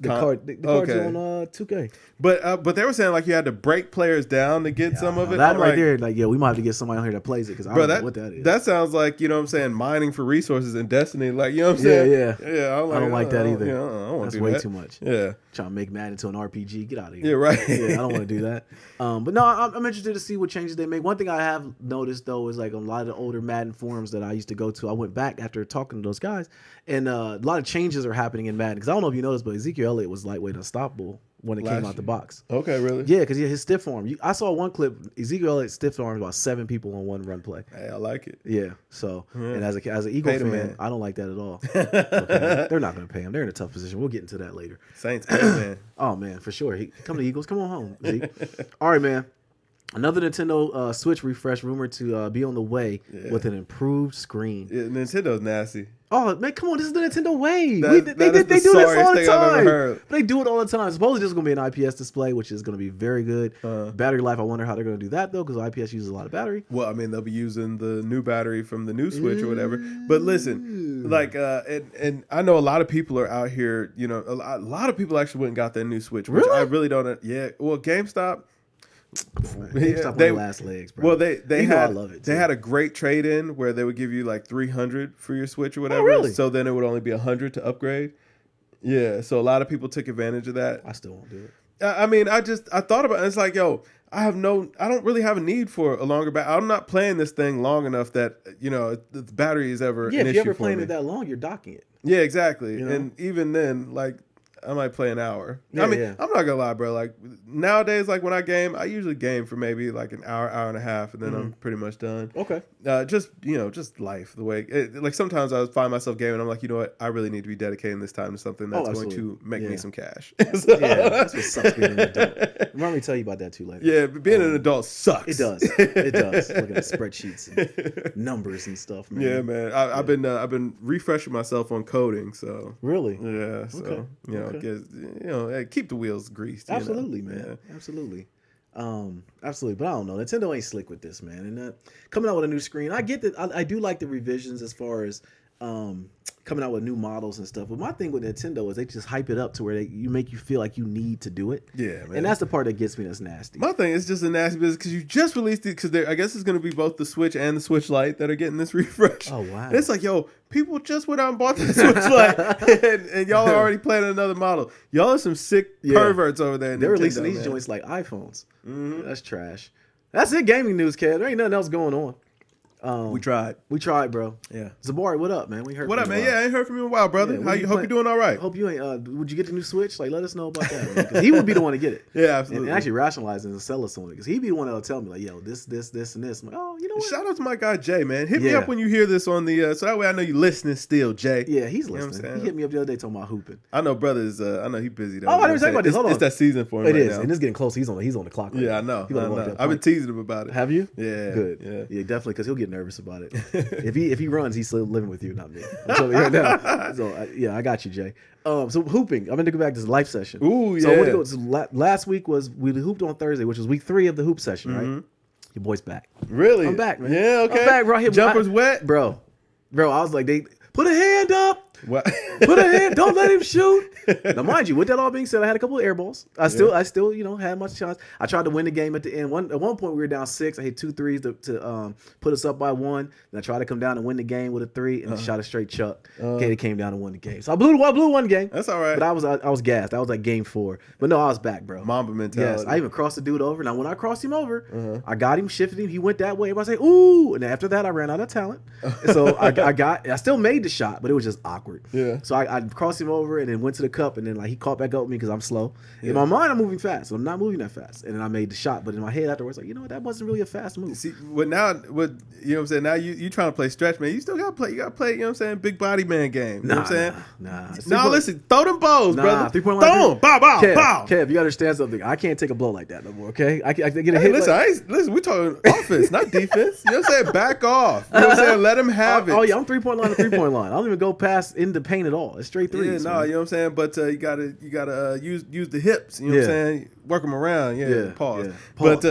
A: cards on 2K.
B: But they were saying like you had to break players down to get some of it.
A: That right there, like, we might have to get somebody on here that plays it, because I don't know what that is.
B: That sounds like, you know what I'm saying, mining for resources in Destiny. Like, you know what I'm saying?
A: Yeah.
B: Yeah,
A: I don't like that either.
B: I don't want
A: That's way too much.
B: Yeah.
A: Trying to make Madden into an RPG. Get out of here.
B: Yeah, right.
A: Yeah, I don't want to do that. But no, I'm interested to see what changes they make. One thing I have noticed, though, is like a lot of the older Madden forums that I used to go to, I went back after talking to those guys, and a lot of changes are happening in Madden. Because I don't know if you noticed, but Ezekiel Elliott was lightweight unstoppable when it came out the box.
B: Okay, really?
A: Yeah, because his stiff arm. I saw one clip, Ezekiel Elliott stiff armed about 7 people on one run play.
B: Hey, I like it.
A: Yeah, so, and as an Eagle fan, I don't like that at all. Okay? They're not going to pay him. They're in a tough position. We'll get into that later.
B: Saints, man.
A: Oh, man, for sure. Come to Eagles. Come on home, Zeke. All right, man. Another Nintendo Switch refresh rumored to be on the way with an improved screen.
B: Yeah, Nintendo's nasty.
A: Oh, man, come on. This is the Nintendo way.
B: They
A: do this all the time. They do it all the time. Supposedly this is going to be an IPS display, which is going to be very good. Battery life, I wonder how they're going to do that, though, because IPS uses a lot of battery.
B: Well, I mean, they'll be using the new battery from the new Switch or whatever. But listen, like, and I know a lot of people are out here, you know, a lot of people actually went and got their new Switch, which I really don't. Yeah, well, GameStop.
A: GameStop on the last legs, bro.
B: Well, they had,
A: I love it,
B: they had a great trade in where they would give you like $300 for your Switch or whatever.
A: Oh, really?
B: So then it would only be $100 to upgrade. Yeah, so a lot of people took advantage of that.
A: I still won't do it.
B: I mean, I thought about it. It's like, yo, I don't really have a need for a longer battery. I'm not playing this thing long enough that, you know, the battery is ever an issue for me.
A: Yeah, if you're ever playing it that long, you're docking it.
B: Yeah, exactly.
A: You know?
B: And even then, like, I might play an hour.
A: Yeah,
B: I mean, I'm not gonna lie, bro. Like nowadays, like when I game, I usually game for maybe like an hour, hour and a half, and then I'm pretty much done.
A: Okay.
B: Just just life. The way, like sometimes I find myself gaming. I'm like, you know what? I really need to be dedicating this time to something that's going to make me some cash. So,
A: yeah, that's what sucks being an adult. Let me tell you about that too later.
B: Yeah, but being an adult sucks.
A: It does. It does. Looking at spreadsheets and numbers and stuff, man.
B: Yeah, man. I've been refreshing myself on coding. So
A: really,
B: yeah. So hey, keep the wheels greased.
A: Absolutely, man. Yeah. Absolutely. Absolutely. But I don't know. Nintendo ain't slick with this, man. And coming out with a new screen, I get that. I do like the revisions as far as coming out with new models and stuff. But my thing with Nintendo is they just hype it up to where you make you feel like you need to do it.
B: Yeah, man.
A: And that's the part that gets me. That's nasty.
B: My thing is just a nasty business because you just released it because I guess it's going to be both the Switch and the Switch Lite that are getting this refresh.
A: Oh, wow.
B: And it's like, yo, people just went out and bought the Switch Lite and y'all are already planning another model. Y'all are some sick perverts over there.
A: They're releasing these joints like iPhones. Mm-hmm. That's trash. That's it, gaming news, kid. There ain't nothing else going on.
B: We tried,
A: bro.
B: Yeah,
A: Zabari, what up, man? We heard.
B: What up, man? Yeah, I ain't heard from you in a while, brother.
A: Yeah,
B: How you? Hope you're doing all right.
A: Hope you ain't. Would you get the new Switch? Like, let us know about that, man. 'Cause he would be the one to get it.
B: Yeah, absolutely.
A: And actually rationalize and sell us on it because he'd be the one that'll tell me like, yo, this, and this. I'm like, oh, you know what?
B: Shout out to my guy Jay, man. Hit me up when you hear this on the so that way I know you listening still, Jay.
A: Yeah, he's listening. He hit me up the other day talking about hooping.
B: I know, brothers. I know he's busy though.
A: Oh, I didn't talk about this. Hold on.
B: It's that season for him.
A: It
B: right
A: is,
B: now.
A: and it's getting close. He's on the clock. Right
B: yeah,
A: now.
B: I know. I've been teasing him about it.
A: Have you?
B: Yeah.
A: Good. Yeah, definitely, because he'll get nervous about it. If he runs, he's still living with you, not me. I'm telling you right now. So I got you, Jay. So hooping. I'm going to go back to this life session.
B: Ooh, yeah.
A: So I want to go. So last week we hooped on Thursday, which was week 3 of the hoop session, right? Your boy's back.
B: Really?
A: I'm back, man.
B: Yeah, okay.
A: I'm back, bro.
B: Jumper's wet,
A: bro. I was like, they put a hand up.
B: What?
A: Put a hand. Don't let him shoot. Now, mind you, with that all being said, I had a couple of air balls. I still, had my shots. I tried to win the game at the end. At one point, we were down 6. I hit 2 threes to put us up by 1. Then I tried to come down and win the game with a 3 and shot a straight chuck. Okay, it came down and won the game. So I blew one game.
B: That's all right.
A: But I was gassed. That was like game 4. But no, I was back, bro.
B: Mamba mentality.
A: Yes, I even crossed the dude over. Now, when I crossed him over, I got him, shifted him. He went that way. Everybody say, ooh. And after that, I ran out of talent. So I still made the shot, but it was just awkward.
B: Yeah.
A: So I crossed him over and then went to the cup, and then like he caught back up with me because I'm slow. Yeah. In my mind, I'm moving fast, so I'm not moving that fast. And then I made the shot, but in my head afterwards, like, you know what, that wasn't really a fast move.
B: See, you know what I'm saying? Now you trying to play stretch, man. You still gotta play. You gotta play. You know what I'm saying? Big body man game. You know what I'm saying? Nah. Listen, throw them balls, brother.
A: 3-point line.
B: Throw them. Bow, bow, bow.
A: Kev, you understand something? I can't take a blow like that no more. Okay, I get a hit.
B: Listen. We're talking offense, not defense. You know what I'm saying? Back off. You know what I'm saying? Let him have it.
A: Oh yeah, I'm 3-point line to 3-point line. I don't even go past in the paint at all. It's straight threes.
B: Yeah, no, you know what I'm saying? But you gotta use the hips. You know what I'm saying? Work them around. Yeah. Pause.
A: Yeah. Pause.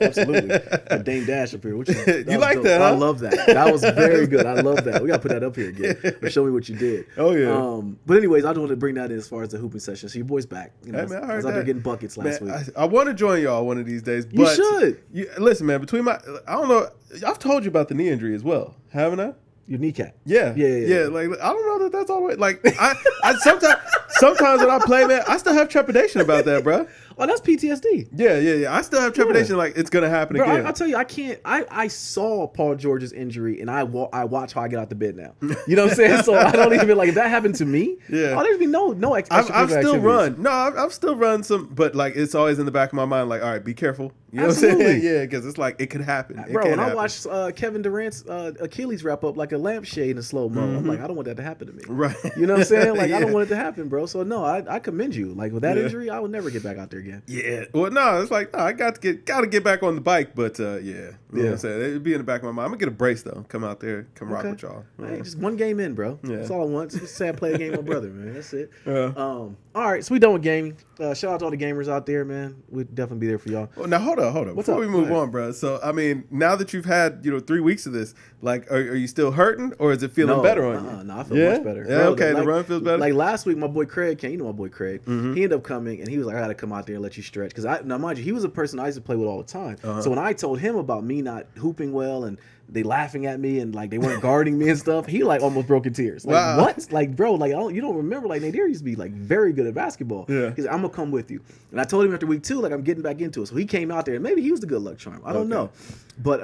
A: Absolutely. Dame Dash up here.
B: You like that? Huh?
A: I love that. That was very good. I love that. We gotta put that up here again. Or show me what you did.
B: Oh yeah.
A: But anyways, I just wanted to bring that in as far as the hooping session. So your boy's back. You know,
B: hey, man, I
A: was out there getting buckets last week.
B: I want to join y'all one of these days.
A: But you should.
B: Listen, man. I don't know. I've told you about the knee injury as well, haven't I?
A: Your kneecap.
B: Yeah. Like I don't know that that's all the way. Like I sometimes when I play, man, I still have trepidation about that, bro.
A: Oh, that's PTSD.
B: Yeah. I still have trepidation, like it's gonna happen again.
A: I'll tell you, I can't. I saw Paul George's injury, and I watch how I get out the bed now. You know what I'm saying? So I don't even like if that happened to me.
B: Yeah,
A: there'd be no
B: I've still run. No, I've still run some, but like it's always in the back of my mind, like, all right, be careful. You know what I'm saying? Yeah, because it's like it could happen.
A: Bro, when I watched Kevin Durant's Achilles wrap up like a lampshade in slow mo, I'm like, I don't want that to happen to me.
B: Right.
A: You know what I'm saying? Like I don't want it to happen, bro. So no, I commend you. Like with that injury, I would never get back out there again.
B: Yeah. Well, no, it's like I got to get back on the bike, but you know what I'm saying? It'd be in the back of my mind. I'm gonna get a brace though. Come out there, rock with y'all.
A: Hey, just one game in, bro. Yeah. That's all I want. Just say I play a game with my brother, man. That's it. All right, so we done with gaming. Shout out to all the gamers out there, man. We'd definitely be there for y'all.
B: Well, now hold on. Before we move on, bro. So I mean, now that you've had 3 weeks of this, like, are you still hurting, or is it feeling better on you?
A: No, I feel much better.
B: Yeah, okay, the run feels better.
A: Like last week, my boy Craig came. You know my boy Craig. He ended up coming, and he was like, I got to come out there and let you stretch. Because now, mind you, he was a person I used to play with all the time. So when I told him about me not hooping well and they laughing at me and like they weren't guarding me and stuff, he like almost broke in tears. Like what? Like bro, like you don't remember like Nadir used to be like very good at basketball. Yeah. He's like, I'm gonna come with you. And I told him after week 2, like I'm getting back into it. So he came out there and maybe he was the good luck charm. I don't know. But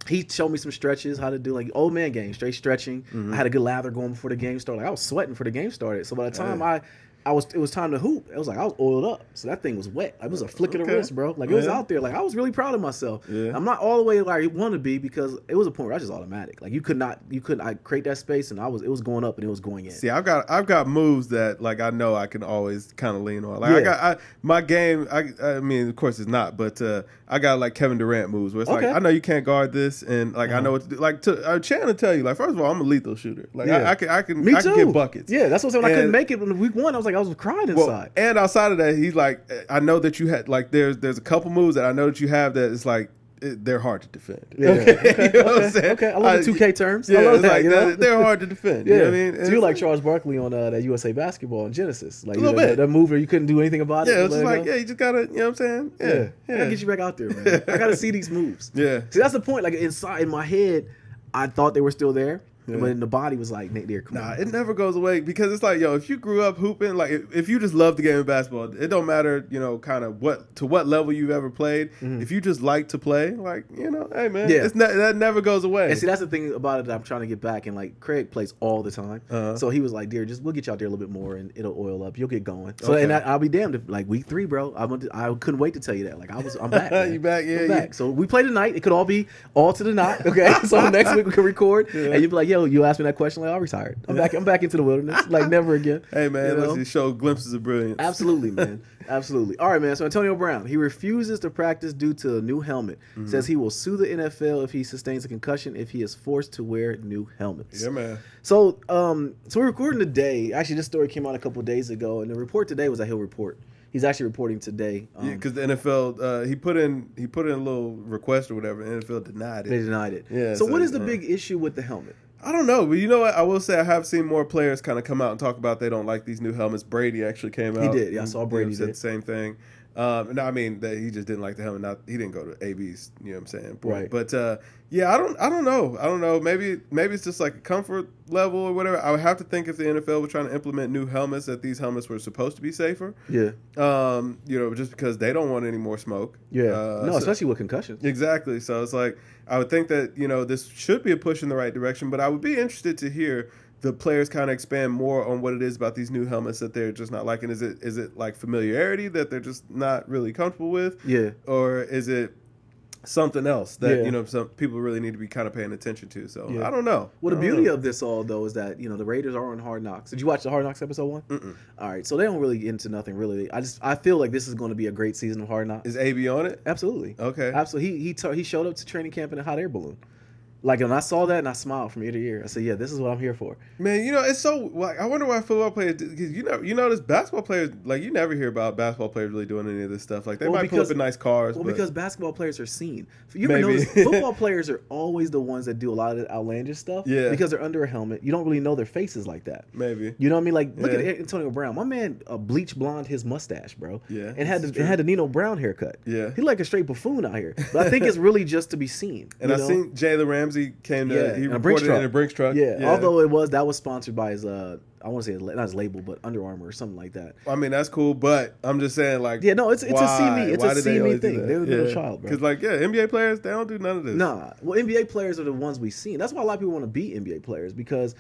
A: he showed me some stretches, how to do like old man game, straight stretching. I had a good lather going before the game started. Like I was sweating before the game started. So by the time it was time to hoop. It was like I was oiled up, so that thing was wet. It was a flick of the wrist, bro. Like it was out there. Like I was really proud of myself. Yeah. I'm not all the way like I want to be because it was a point where I was just automatic. Like you couldn't I create that space and it was going up and it was going in.
B: See, I've got moves that like I know I can always kind of lean on. Like my game. I mean, of course it's not, but I got like Kevin Durant moves where it's like I know you can't guard this, and like I know what to do. Like Chan to tell you, like first of all, I'm a lethal shooter. Like I can get buckets.
A: Yeah, that's what I'm saying. I couldn't make it in week 1. I was like. I was crying inside. Well,
B: and outside of that, he's like, I know that you had like there's a couple moves that I know that you have that it's like they're hard to defend.
A: Yeah. Okay. You know what I'm saying? Okay. I love the 2K terms.
B: Yeah,
A: I love that,
B: like, they're hard to defend. Yeah. You know what I mean?
A: So you like Charles Barkley on that USA Basketball in Genesis. Like,
B: a little bit.
A: That move where you couldn't do anything about it.
B: Yeah, it's just like, you just gotta, you know what I'm saying? Yeah.
A: I gotta get you back out there, man. I gotta see these moves.
B: Yeah.
A: See, that's the point. Like inside in my head, I thought they were still there. Yeah. But in the body was like, Nate, come on.
B: It never goes away because it's like, if you grew up hooping, like if you just love the game of basketball, it don't matter, kind of what level you've ever played. If you just like to play, like, hey man, that never goes away.
A: And see, that's the thing about it that I'm trying to get back. And like Craig plays all the time, so he was like, dear, we'll get you out there a little bit more, and it'll oil up. You'll get going. So and I'll be damned if like week 3, bro. I couldn't wait to tell you that. Like I'm back.
B: You back? Yeah,
A: I'm back. So we play tonight. It could all be all to the knot. Okay, so next week we can record, and you'll be like, you asked me that question. Like, I'm retired. I'm back into the wilderness. Like never again.
B: Hey man, let's show glimpses of brilliance.
A: Absolutely, man. Absolutely. All right, man. So Antonio Brown, he refuses to practice due to a new helmet. Says he will sue the NFL if he sustains a concussion if he is forced to wear new helmets.
B: Yeah, man.
A: So we're recording today. Actually, this story came out a couple of days ago, and the report today was that he'll report. He's actually reporting today.
B: Because the NFL, he put in a little request or whatever. The NFL denied it.
A: They denied it.
B: Yeah.
A: So what is the big issue with the helmet?
B: I don't know, but you know what? I will say I have seen more players kind of come out and talk about they don't like these new helmets. Brady actually came out.
A: He did. Yeah, I saw Brady
B: said the same thing. No, I mean that he just didn't like the helmet. He didn't go to AB's. You know what I'm saying?
A: Right.
B: But I don't know. Maybe it's just like a comfort level or whatever. I would have to think if the NFL was trying to implement new helmets, that these helmets were supposed to be safer.
A: Yeah.
B: Just because they don't want any more smoke.
A: Yeah. Especially with concussions.
B: Exactly. So it's like I would think that this should be a push in the right direction. But I would be interested to hear the players kind of expand more on what it is about these new helmets that they're just not liking. Is it like familiarity that they're just not really comfortable with?
A: Yeah.
B: Or is it something else that some people really need to be kind of paying attention to? So I don't know.
A: Well, the beauty of this all though is that the Raiders are on Hard Knocks. Did you watch the Hard Knocks episode 1?
B: Mm-mm.
A: All right, so they don't really get into nothing really. I feel like this is going to be a great season of Hard Knocks.
B: Is AB on it?
A: Absolutely.
B: Okay.
A: Absolutely. He showed up to training camp in a hot air balloon. Like, and I saw that and I smiled from ear to ear. I said, yeah, this is what I'm here for.
B: Man, it's so, like, I wonder why football players, because you notice basketball players, like, you never hear about basketball players really doing any of this stuff. Like, they might pull up in nice cars.
A: Well, because basketball players are seen. You ever notice football players are always the ones that do a lot of the outlandish stuff. Yeah. Because they're under a helmet. You don't really know their faces like that.
B: Maybe.
A: You know what I mean? Like, look at Antonio Brown. My man bleach blonde his mustache, bro.
B: Yeah.
A: And had the Nino Brown haircut.
B: Yeah.
A: He's like a straight buffoon out here. But I think it's really just to be seen.
B: And I seen Jalen Ramsey he came to he
A: in a Brinks
B: reported
A: truck.
B: in a Brinks truck.
A: Yeah. Although that was sponsored by his I want to say not his label, but Under Armour or something like that.
B: I mean, that's cool, but I'm just saying, like,
A: yeah, no, it's a see me, it's a see me thing. They're the middle child, bro.
B: Because like, NBA players, they don't do none of this.
A: Nah, well, NBA players are the ones we've seen. That's why a lot of people want to be NBA players because,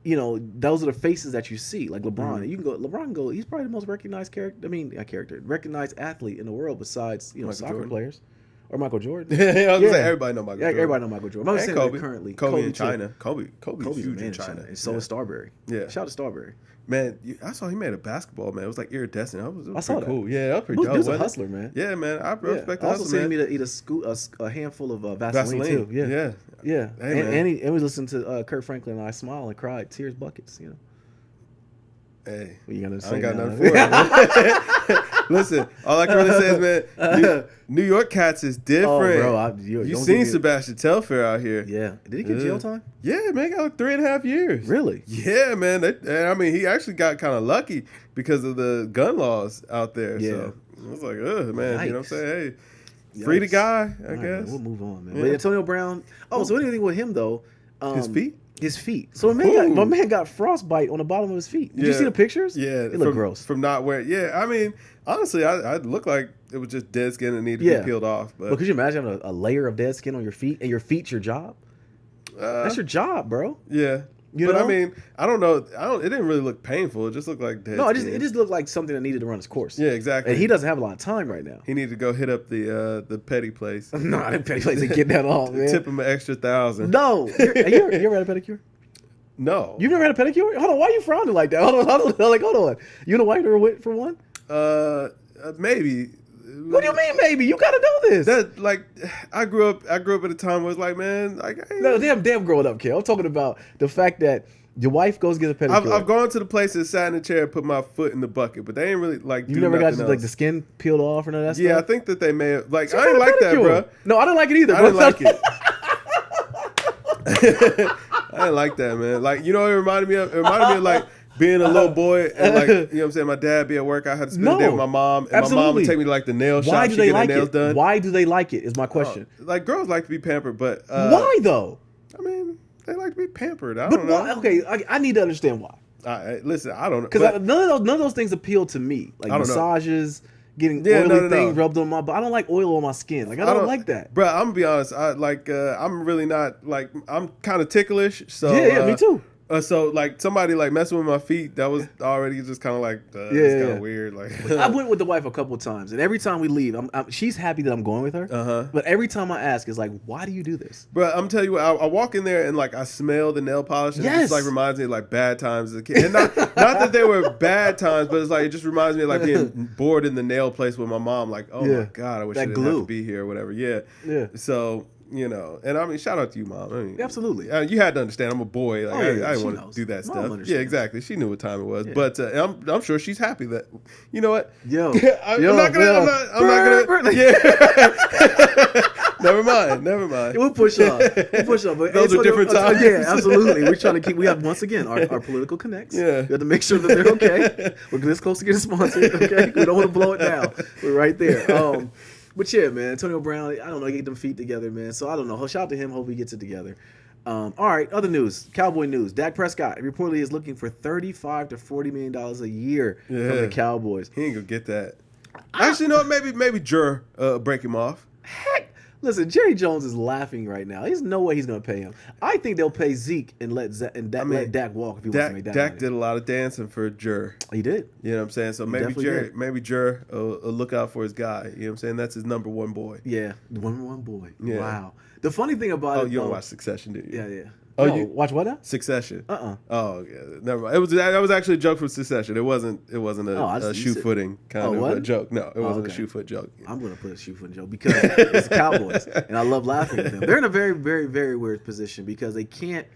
A: those are the faces that you see. Like LeBron, LeBron he's probably the most recognized recognized athlete in the world besides soccer
B: Jordan.
A: Players. Or Michael Jordan.
B: I was gonna say everybody know Michael Jordan.
A: Everybody know Michael Jordan. I'm saying
B: Kobe.
A: Currently.
B: Kobe in China. Kobe's huge in China.
A: And so is Starberry.
B: Yeah.
A: Shout out to Starberry.
B: Man, I saw he made a basketball, man. It was like iridescent. I
A: saw that.
B: Cool. Yeah, that was pretty dope.
A: He was a hustler, man.
B: Yeah, man. I respect the
A: also
B: hustle, man.
A: seen me to eat a handful of Vaseline too. Yeah.
B: Hey,
A: and he was listening to Kurt Franklin and I smiled and cried, tears buckets,
B: Hey,
A: what you gonna say?
B: I ain't got nothing for it. Listen, all I can really say is, man, New York cats is different.
A: Oh, bro,
B: you seen Sebastian Telfair out here?
A: Yeah, did he get jail time?
B: Yeah, man, got like 3.5 years.
A: Really?
B: Yeah, man. And I mean, he actually got kind of lucky because of the gun laws out there. Yeah. So I was like, man,
A: Yikes.
B: You know what I'm saying? Hey, free the guy, I guess.
A: Man, we'll move on, man. Yeah. But Antonio Brown. Oh, so anything with him though?
B: His feet.
A: His feet. So my man got frostbite on the bottom of his feet. Did you see the pictures?
B: Yeah,
A: it looked gross
B: from not wearing. Yeah, I mean, honestly, I looked like it was just dead skin that needed to be peeled off. But
A: could you imagine having a layer of dead skin on your feet and your feet's your job? That's your job, bro.
B: Yeah. But I mean, I don't know. It didn't really look painful. It just looked like dead. No,
A: it just looked like something that needed to run its course.
B: Yeah, exactly.
A: And he doesn't have a lot of time right now.
B: He needed to go hit up the petty place.
A: No, that petty place ain't getting that off, man.
B: Tip him an extra $1,000.
A: No, you ever had a pedicure?
B: No.
A: You've never had a pedicure? Hold on, why are you frowning like that? Hold on. You and a wife ever went for one?
B: Maybe.
A: What do you mean, maybe? You gotta know this.
B: That I grew up at a time where it's like, man,
A: no, damn growing up, kid. I'm talking about the fact that your wife goes get a pedicure.
B: I've gone to the places, sat in the chair, put my foot in the bucket, but they ain't really
A: You never got the skin peeled off or none of that stuff?
B: Yeah, I think that they may have I didn't like that, bro.
A: No, I didn't like it either.
B: I didn't like it. I didn't like that, man. It reminded me of like being a little boy and you know what I'm saying, my dad be at work, I had to spend the day with my mom, and my mom would take me to the nail shop.
A: Why do they like
B: nails
A: it?
B: Done.
A: Why do they like it is my question.
B: Girls like to be pampered, but
A: why though?
B: I mean, they like to be pampered. I don't know.
A: Why? Okay, I need to understand why.
B: Listen, I don't know.
A: Because none of those things appeal to me. Like massages, getting oily things rubbed on my body. I don't like oil on my skin. I don't like that.
B: Bro, I'm gonna be honest. I'm really not I'm kind of ticklish. So
A: yeah, me too.
B: So somebody messing with my feet, that was already just kind of it's kind of weird.
A: I went with the wife a couple of times, and every time we leave, she's happy that I'm going with her. But every time I ask, it's like, why do you do this?
B: Bro, I'm telling you what, I walk in there and I smell the nail polish, and it just reminds me of bad times as a kid. And not that they were bad times, but it's it just reminds me of being bored in the nail place with my mom. My God, I wish I didn't have to be here or whatever. Yeah. So. And I mean, shout out to you, Mom. I mean,
A: absolutely.
B: You had to understand. I'm a boy. I didn't want to do that stuff. Yeah, exactly. She knew what time it was, but I'm sure she's happy that. You know what? I'm not gonna. Yeah. Never mind.
A: We'll push up. But
B: those are different times.
A: Yeah, absolutely. We're trying to keep. We have once again our political connects.
B: Yeah.
A: We have to make sure that they're okay. We're this close to getting sponsored. Okay, we don't want to blow it down. We're right there. But yeah, man, Antonio Brown, I don't know, get them feet together, man. So I don't know. Shout out to him. Hope he gets it together. All right, other news, Cowboy news. Dak Prescott reportedly is looking for $35 to $40 million a year from the Cowboys.
B: He ain't gonna get that. Actually, no, maybe Jur break him off.
A: Heck, listen, Jerry Jones is laughing right now. There's no way he's gonna pay him. I think they'll pay Zeke and let Dak walk if he wants to make that
B: Dak
A: money.
B: did a lot of dancing for Jur.
A: He did.
B: You know what I'm saying? So maybe Jur will look out for his guy. You know what I'm saying? That's his number one boy.
A: Yeah, one boy.
B: Yeah.
A: Wow. The funny thing about it.
B: Oh, you don't watch Succession, do you?
A: Yeah.
B: Oh,
A: you watch what now?
B: Succession.
A: Oh,
B: yeah. Never mind. That was actually a joke from Succession. It wasn't a shoe footing kind of a joke. No, it wasn't a shoe foot joke.
A: I'm gonna put a shoe foot joke because it's the Cowboys, and I love laughing at them. They're in a very, very, very weird position because they can't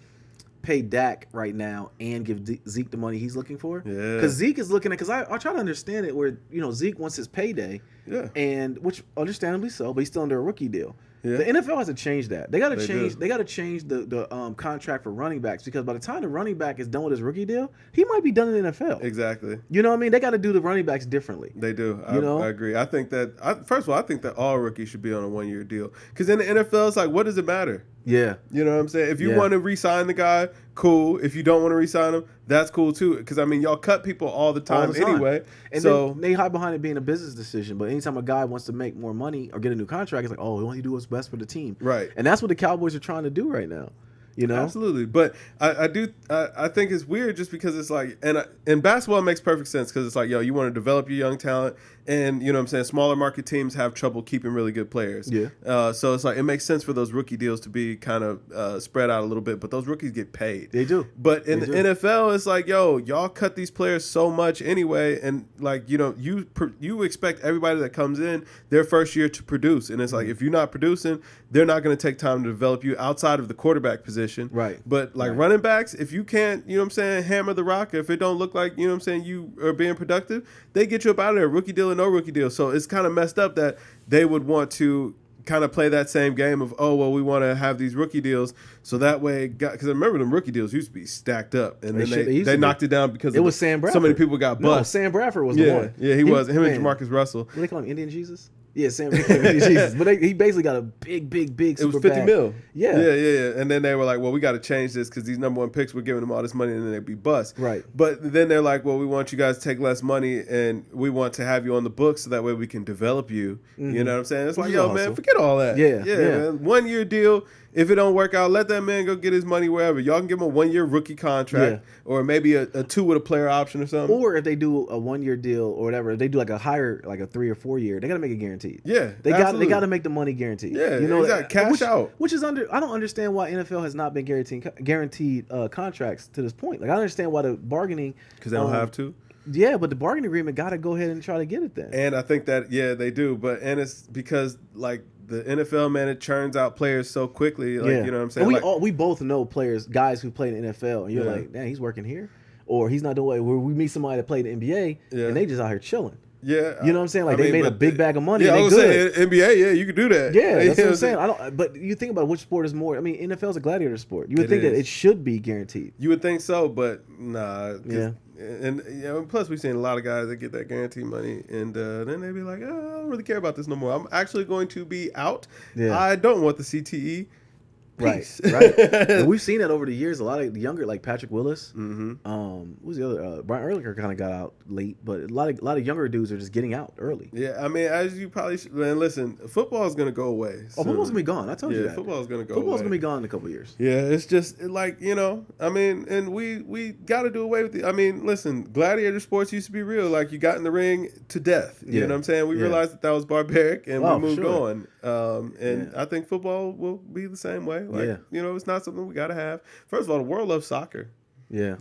A: pay Dak right now and give Zeke the money he's looking for.
B: Yeah.
A: Because Zeke is looking at. Because I try to understand it where Zeke wants his payday.
B: Yeah.
A: And which understandably so, but he's still under a rookie deal.
B: Yeah.
A: The NFL has to change that. They got to change. They got to change the contract for running backs because by the time the running back is done with his rookie deal, he might be done in the NFL.
B: Exactly.
A: You know what I mean? They got to do the running backs differently.
B: They do. I agree. I think that first of all, I think that all rookies should be on a 1-year deal because in the NFL, it's like, what does it matter?
A: Yeah.
B: You know what I'm saying? If you
A: Yeah.
B: want to re-sign the guy, cool. If you don't want to re-sign him, that's cool too. Because I mean, y'all cut people all the time, anyway.
A: And
B: so
A: they hide behind it being a business decision. But anytime a guy wants to make more money or get a new contract, it's like, oh, we want you to do what's best for the team.
B: Right.
A: And that's what the Cowboys are trying to do right now. You know?
B: Absolutely. But I think it's weird just because it's like, and basketball makes perfect sense because it's like, yo, you want to develop your young talent. And, you know what I'm saying, smaller market teams have trouble keeping really good players.
A: Yeah.
B: So it's like, it makes sense for those rookie deals to be kind of spread out a little bit. But those rookies get paid.
A: They do.
B: But in the NFL, it's like, yo, y'all cut these players so much anyway. And, like, you know, you expect everybody that comes in their first year to produce. And it's like, if you're not producing, they're not going to take time to develop you outside of the quarterback position.
A: Right.
B: But, like, running backs, if you can't, you know what I'm saying, hammer the rock, if it don't look like, you know what I'm saying, you are being productive, they get you up out of there, rookie deal and no rookie deal. So it's kind of messed up that they would want to kind of play that same game of, oh, well, we want to have these rookie deals so that way, because I remember them rookie deals used to be stacked up, and then they knocked it down because
A: it was Sam Bradford.
B: So many people got bust.
A: No, Sam Bradford was the one.
B: Yeah, he was. Him and Jamarcus Russell.
A: What do they call him, Indian Jesus? Yeah, Sam Jesus. But he basically got a big
B: it was 50 mil.
A: Yeah.
B: And then they were like, well, we got to change this because these number one picks, we're giving them all this money and then they'd be bust.
A: Right.
B: But then they're like, well, we want you guys to take less money and we want to have you on the books so that way we can develop you. Mm-hmm. You know what I'm saying? It's like, yo, man, forget all that.
A: Yeah.
B: Man. 1 year deal. If it don't work out, let that man go get his money wherever. Y'all can give him a 1 year rookie contract or maybe a 2 with a player option or something.
A: Or if they do a 1 year deal or whatever, if they do like a higher, like a 3 or 4 year, they got to make it guaranteed.
B: Yeah,
A: they got to make the money guaranteed.
B: Yeah, you know, cash out.
A: Which is I don't understand why NFL has not been guaranteed contracts to this point. Like I understand why the bargaining
B: because they don't have to.
A: Yeah, but the bargaining agreement got to go ahead and try to get it then.
B: And I think that they do, and it's because like the NFL, man, it churns out players so quickly. Like you know what I'm saying.
A: And we both know guys who play in the NFL, and you're like, man, he's working here, or he's not doing it. Where we meet somebody that played in the NBA, and they just out here chilling.
B: Yeah,
A: you know what I'm saying? Like they made a big bag of money.
B: Yeah,
A: and
B: I was saying NBA. Yeah, you could do that.
A: Yeah, that's what I'm saying. But you think about which sport is more. I mean, NFL's a gladiator sport. You would think that it should be guaranteed.
B: You would think so, but nah. Yeah. And plus we've seen a lot of guys that get that guaranteed money, and then they be like, oh, I don't really care about this no more. I'm actually going to be out. Yeah. I don't want the CTE. Peace.
A: Right. And we've seen that over the years. A lot of younger, like Patrick Willis.
B: Mm-hmm.
A: Who's the other? Brian Urlacher kind of got out late, but a lot of younger dudes are just getting out early.
B: Yeah, I mean, as you probably man, listen, football is going to go away.
A: Oh, football's gonna be gone. I told you that.
B: Football is going to go.
A: Football's gonna be gone in a couple of years.
B: Yeah, it's just like I mean, and we got to do away with it. I mean, listen, gladiator sports used to be real. Like you got in the ring to death. You know what I'm saying? We realized that was barbaric, and we moved on. And I think football will be the same way. Like it's not something we got to have. First of all, the world loves soccer.
A: Yeah.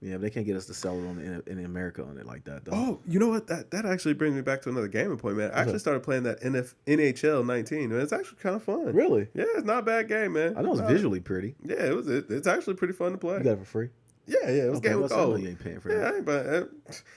A: Yeah, but they can't get us to sell it in America on it like that, though.
B: Oh, you know what? That actually brings me back to another gaming point, man. I actually started playing that NHL 19. Man, it's actually kind of fun.
A: Really?
B: Yeah, it's not a bad game, man.
A: I know it's visually pretty.
B: Yeah, it's actually pretty fun to play.
A: You got it for free?
B: Yeah, it was Game of Gold.
A: You ain't paying for that.
B: I ain't buying.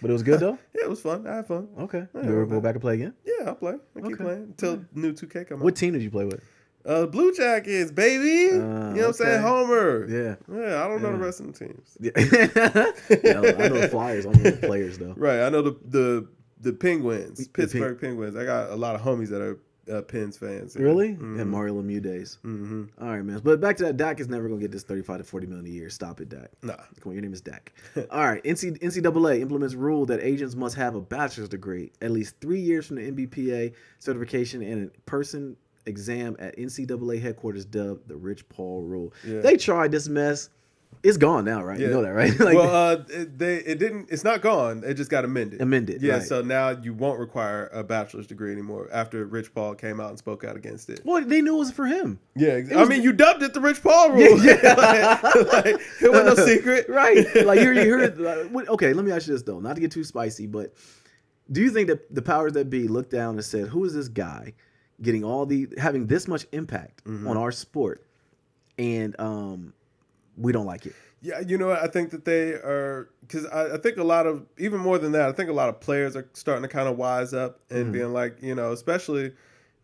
A: But it was good, though?
B: Yeah, it was fun. I had fun.
A: Okay. You ever go back and play again?
B: Yeah, I'll play. I keep playing until new 2K come out.
A: What team did you play with?
B: Blue Jackets, baby. You know what I'm saying? Homer.
A: Yeah.
B: Yeah, I don't know the rest of the teams.
A: Yeah. I know the Flyers. I don't know the players, though.
B: Right. I know the Penguins, Pittsburgh Penguins. I got a lot of homies that are Pens fans.
A: Really? Mm-hmm. And Mario Lemieux days.
B: Mm-hmm.
A: All right, man. But back to that, Dak is never going to get this $35 to $40 million a year. Stop it, Dak.
B: Nah.
A: Come on, your name is Dak. All right. NCAA implements rule that agents must have a bachelor's degree, at least 3 years from the NBPA certification, and a person exam at NCAA headquarters dubbed the Rich Paul rule. Yeah. They tried this mess. It's gone now, right? Yeah. You know that, right?
B: It didn't. It's not gone. It just got amended. Yeah. Right. So now you won't require a bachelor's degree anymore after Rich Paul came out and spoke out against it.
A: Well, they knew it was for him.
B: Yeah. I mean, you dubbed it the Rich Paul rule. Yeah. like, it wasn't no secret,
A: right? Like you heard. Okay, let me ask you this though, not to get too spicy, but do you think that the powers that be looked down and said, "Who is this guy getting having this much impact on our sport?" And we don't like it.
B: Yeah, I think that they are, because I think a lot of, even more than that, I think a lot of players are starting to kind of wise up and being like, especially,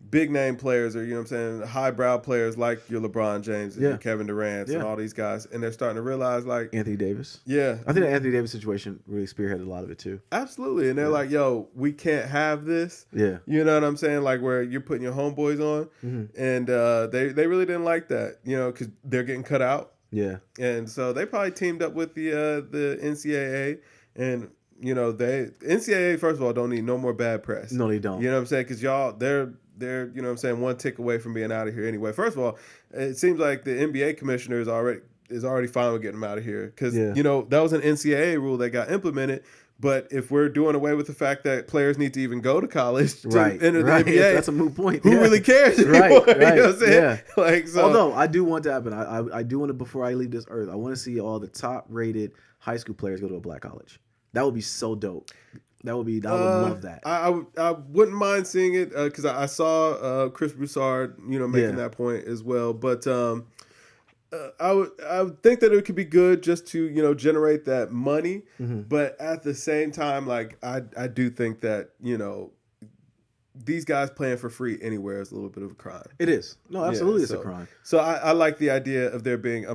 B: big name players, or, you know what I'm saying, highbrow players like your LeBron James and your Kevin Durant and all these guys, and they're starting to realize, like,
A: Anthony Davis.
B: Yeah.
A: I think the Anthony Davis situation really spearheaded a lot of it too.
B: Absolutely. And they're like, yo, we can't have this.
A: Yeah.
B: You know what I'm saying? Like, where you're putting your homeboys on. And they really didn't like that, you know, because they're getting cut out. Yeah. And so they probably teamed up with the NCAA, and, you know, NCAA, first of all, don't need no more bad press.
A: No, they don't.
B: You know what I'm saying? Because y'all, they're, you know what I'm saying, one tick away from being out of here anyway. First of all, it seems like the NBA commissioner is already fine with getting them out of here. Because, you know, that was an NCAA rule that got implemented. But if we're doing away with the fact that players need to even go to college to enter the NBA,
A: that's a moot point.
B: Who really cares anymore?
A: Right.
B: You know what I'm saying? Yeah.
A: Like, so, although I do want to happen, I do want to, before I leave this earth, I want to see all the top rated high school players go to a black college. That would be so dope. I would love that.
B: I wouldn't mind seeing it because I saw Chris Broussard, you know, making that point as well. But I would think that it could be good just to, you know, generate that money. But at the same time, like, I do think that, you know, these guys playing for free anywhere is a little bit of a crime.
A: It is. No, absolutely, it's a crime.
B: So I like the idea of there being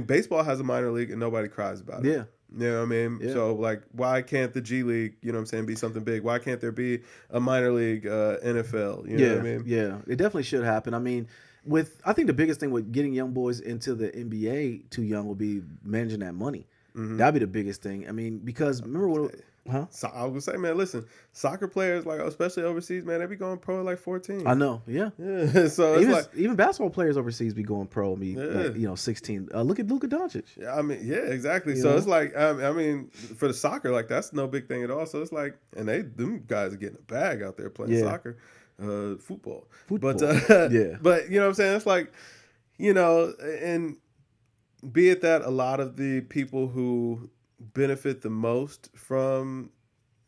B: baseball has a minor league and nobody cries about it. Yeah. You know what I mean? Yeah. So, like, why can't the G League, you know what I'm saying, be something big? Why can't there be a minor league NFL? You know what I mean? Yeah,
A: it definitely should happen. I mean, I think the biggest thing with getting young boys into the NBA too young will be managing that money. That'd be the biggest thing. I mean, because remember what...
B: So I was gonna say, man, listen, soccer players, like, especially overseas, man, they be going pro at like 14.
A: I know, yeah.
B: So it's
A: even basketball players overseas be going pro. Like, you know, 16. Look at Luka Doncic.
B: Yeah, I mean, yeah, exactly. So it's like, I mean, for the soccer, like, that's no big thing at all. So it's like, and them guys are getting a bag out there playing soccer, football. But but you know what I'm saying? It's like, you know, and be it that a lot of the people who benefit the most from,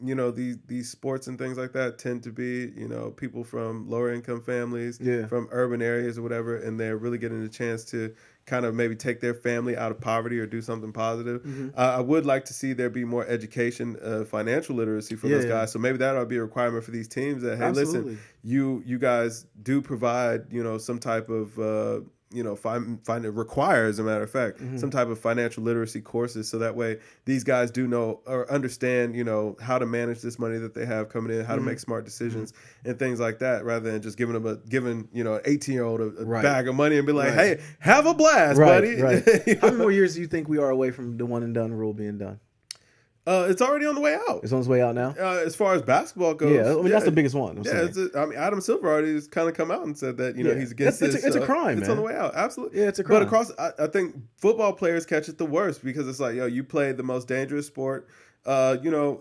B: you know, these sports and things like that tend to be, you know, people from lower income families, from urban areas or whatever, and they're really getting a chance to kind of maybe take their family out of poverty or do something positive. I would like to see there be more education, financial literacy for those guys. So maybe that ought to be a requirement for these teams that, hey, listen, you guys do provide, you know, some type of you know, it requires, as a matter of fact, some type of financial literacy courses, so that way these guys do know or understand, you know, how to manage this money that they have coming in, how to make smart decisions and things like that, rather than just giving you know, an 18-year-old a bag of money and be like, hey, have a blast, buddy.
A: How many more years do you think we are away from the one and done rule being done?
B: It's already on the way out.
A: It's on its way out now?
B: As far as basketball goes.
A: Yeah, I mean, that's the biggest one.
B: I mean, Adam Silver already has kind of come out and said that, you know, he's against this.
A: It's a crime,
B: It's
A: man.
B: on the way out. Absolutely.
A: Yeah, it's a crime.
B: But I think football players catch it the worst because it's like, yo, you play the most dangerous sport, you know,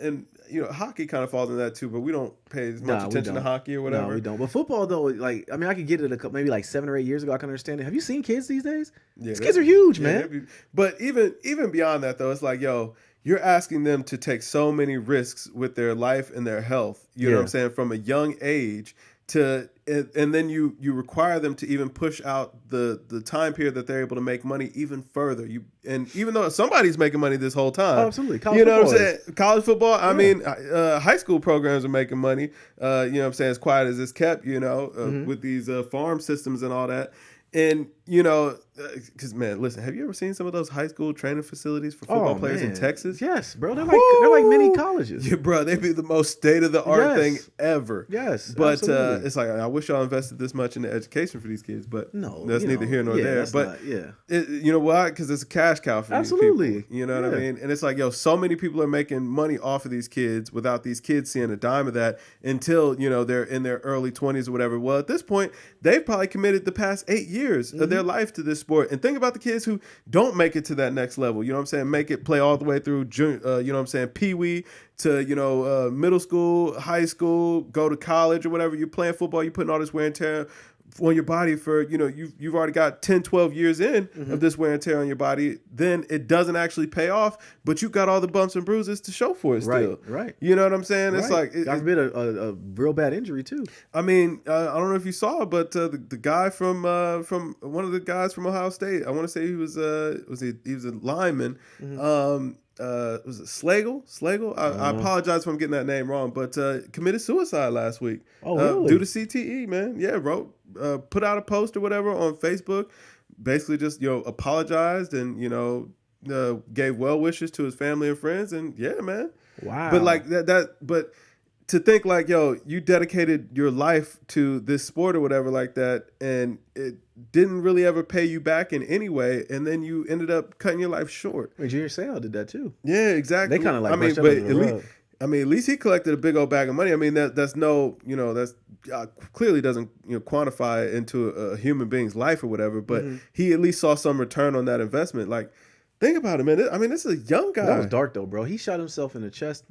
B: and you know, hockey kind of falls into that too, but we don't pay as much attention to hockey or whatever.
A: No, we don't. But football, though, like, I mean, I could get it maybe like 7 or 8 years ago. I can understand it. Have you seen kids these days? Yeah, these kids are huge, man.
B: But even beyond that, though, it's like, yo, you're asking them to take so many risks with their life and their health, you know what I'm saying, from a young age and then you require them to even push out the time period that they're able to make money even further. And even though somebody's making money this whole time.
A: Oh, absolutely.
B: College you know what I'm saying? College football, I mean, high school programs are making money, you know what I'm saying, as quiet as it's kept, you know, with these farm systems and all that. And, you know, because, man, listen, have you ever seen some of those high school training facilities for football players in Texas?
A: Yes, bro. They're like mini colleges.
B: Yeah, bro, they'd be the most state-of-the-art thing ever.
A: Yes,
B: but it's like, I wish y'all invested this much into education for these kids, but that's neither here nor there. But, you know why? Because it's a cash cow for these people. You know what I mean? And it's like, yo, so many people are making money off of these kids without these kids seeing a dime of that until, you know, they're in their early 20s or whatever. Well, at this point, they've probably committed the past 8 years of their life to this sport. And think about the kids who don't make it to that next level. You know what I'm saying? Make it play all the way through, you know what I'm saying, Pee-wee to, you know, middle school, high school, go to college or whatever. You're playing football, you're putting all this wear and tear on your body for, you know, you've already got 10, 12 years in of this wear and tear on your body. Then it doesn't actually pay off, but you got all the bumps and bruises to show for it still.
A: Right.
B: You know what I'm saying? It's like
A: it's been a real bad injury too.
B: I mean, I don't know if you saw, but the guy from one of the guys from Ohio State, I want to say he was a lineman. was it Slagle? I apologize if I'm getting that name wrong, but committed suicide last week.
A: Oh, really?
B: Due to CTE, man. Yeah, put out a post or whatever on Facebook, basically just apologized and gave well wishes to his family and friends, and yeah, man.
A: Wow.
B: But like but to think like, you dedicated your life to this sport or whatever like that, and it didn't really ever pay you back in any way, and then you ended up cutting your life short.
A: Wait, Junior Seau did that too.
B: Yeah, exactly.
A: They kind of like,
B: at least he collected a big old bag of money. I mean, that's no, that's clearly doesn't quantify into a human being's life or whatever, but he at least saw some return on that investment. Like, think about it, man. I mean, this is a young guy.
A: That was dark though, bro. He shot himself in the chest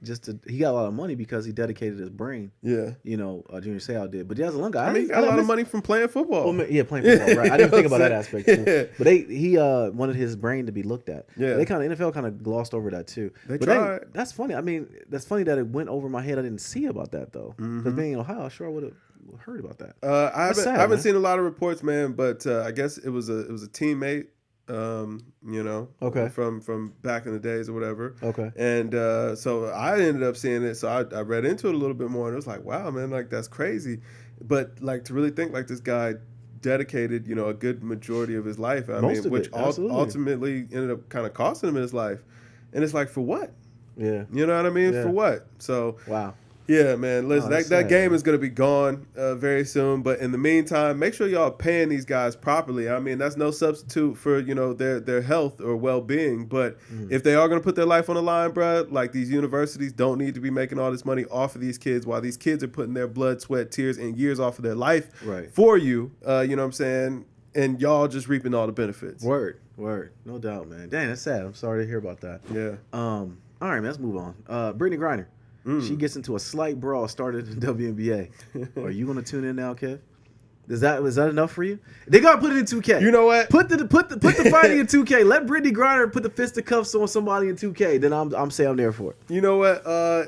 A: he got a lot of money because he dedicated his brain.
B: Yeah.
A: Junior Seau did. But he was a young guy.
B: I mean, he got a lot of money from playing football.
A: Well, yeah, playing football, right. I didn't think about that aspect too. Yeah. But he wanted his brain to be looked at. Yeah. NFL kind of glossed over that too.
B: They tried.
A: That's funny. I mean, that's funny that it went over my head. I didn't see about that though. Because being in Ohio, sure I would have heard about that.
B: I haven't seen a lot of reports, man, but I guess it was a teammate.
A: Okay.
B: From back in the days or whatever.
A: Okay.
B: And so I ended up seeing it. So I read into it a little bit more, and it was like, wow, man, like that's crazy. But like to really think like this guy dedicated, a good majority of his life. Which ultimately ended up kind of costing him his life. And it's like, for what?
A: Yeah.
B: You know what I mean?
A: Yeah.
B: For what? So
A: wow.
B: Yeah, man. Listen, that game
A: man.
B: is going to be gone very soon. But in the meantime, make sure y'all paying these guys properly. I mean, that's no substitute for their health or well-being. But if they are going to put their life on the line, bro, like these universities don't need to be making all this money off of these kids while these kids are putting their blood, sweat, tears, and years off of their life for you. You know what I'm saying? And y'all just reaping all the benefits.
A: Word. No doubt, man. Dang, that's sad. I'm sorry to hear about that.
B: Yeah.
A: All right, man. Let's move on. Brittany Griner. She gets into a slight brawl started in WNBA. Are you going to tune in now, Kev? Is that enough for you? They gotta put it in 2K.
B: You know what?
A: Put the fighting in 2K. Let Brittany Griner put the fisticuffs on somebody in 2K. Then I'm there for it.
B: You know what?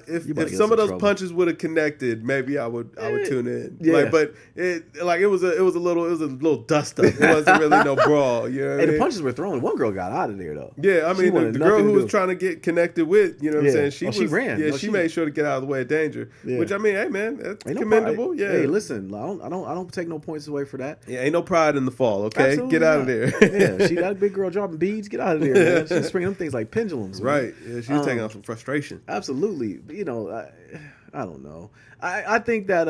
B: If some of those punches would have connected, maybe I would tune in.
A: Yeah.
B: But it was a little dust up. It wasn't really no brawl. You know what I mean?
A: The punches were thrown. One girl got out of there though.
B: Yeah, I mean the girl who was trying to get connected with, you know what I'm saying?
A: She ran.
B: Yeah, she made sure to get out of the way of danger. Yeah. Which I mean, hey man, that's commendable. Yeah.
A: Hey, listen, I don't take no points away for that.
B: Yeah, ain't no pride in the fall, okay?
A: Absolutely
B: get out
A: not.
B: of there.
A: Yeah, that big girl dropping beads. Get out of there, man. She's swinging them things like pendulums. Man.
B: Right. Yeah, she's taking out some frustration.
A: Absolutely. I don't know. I think that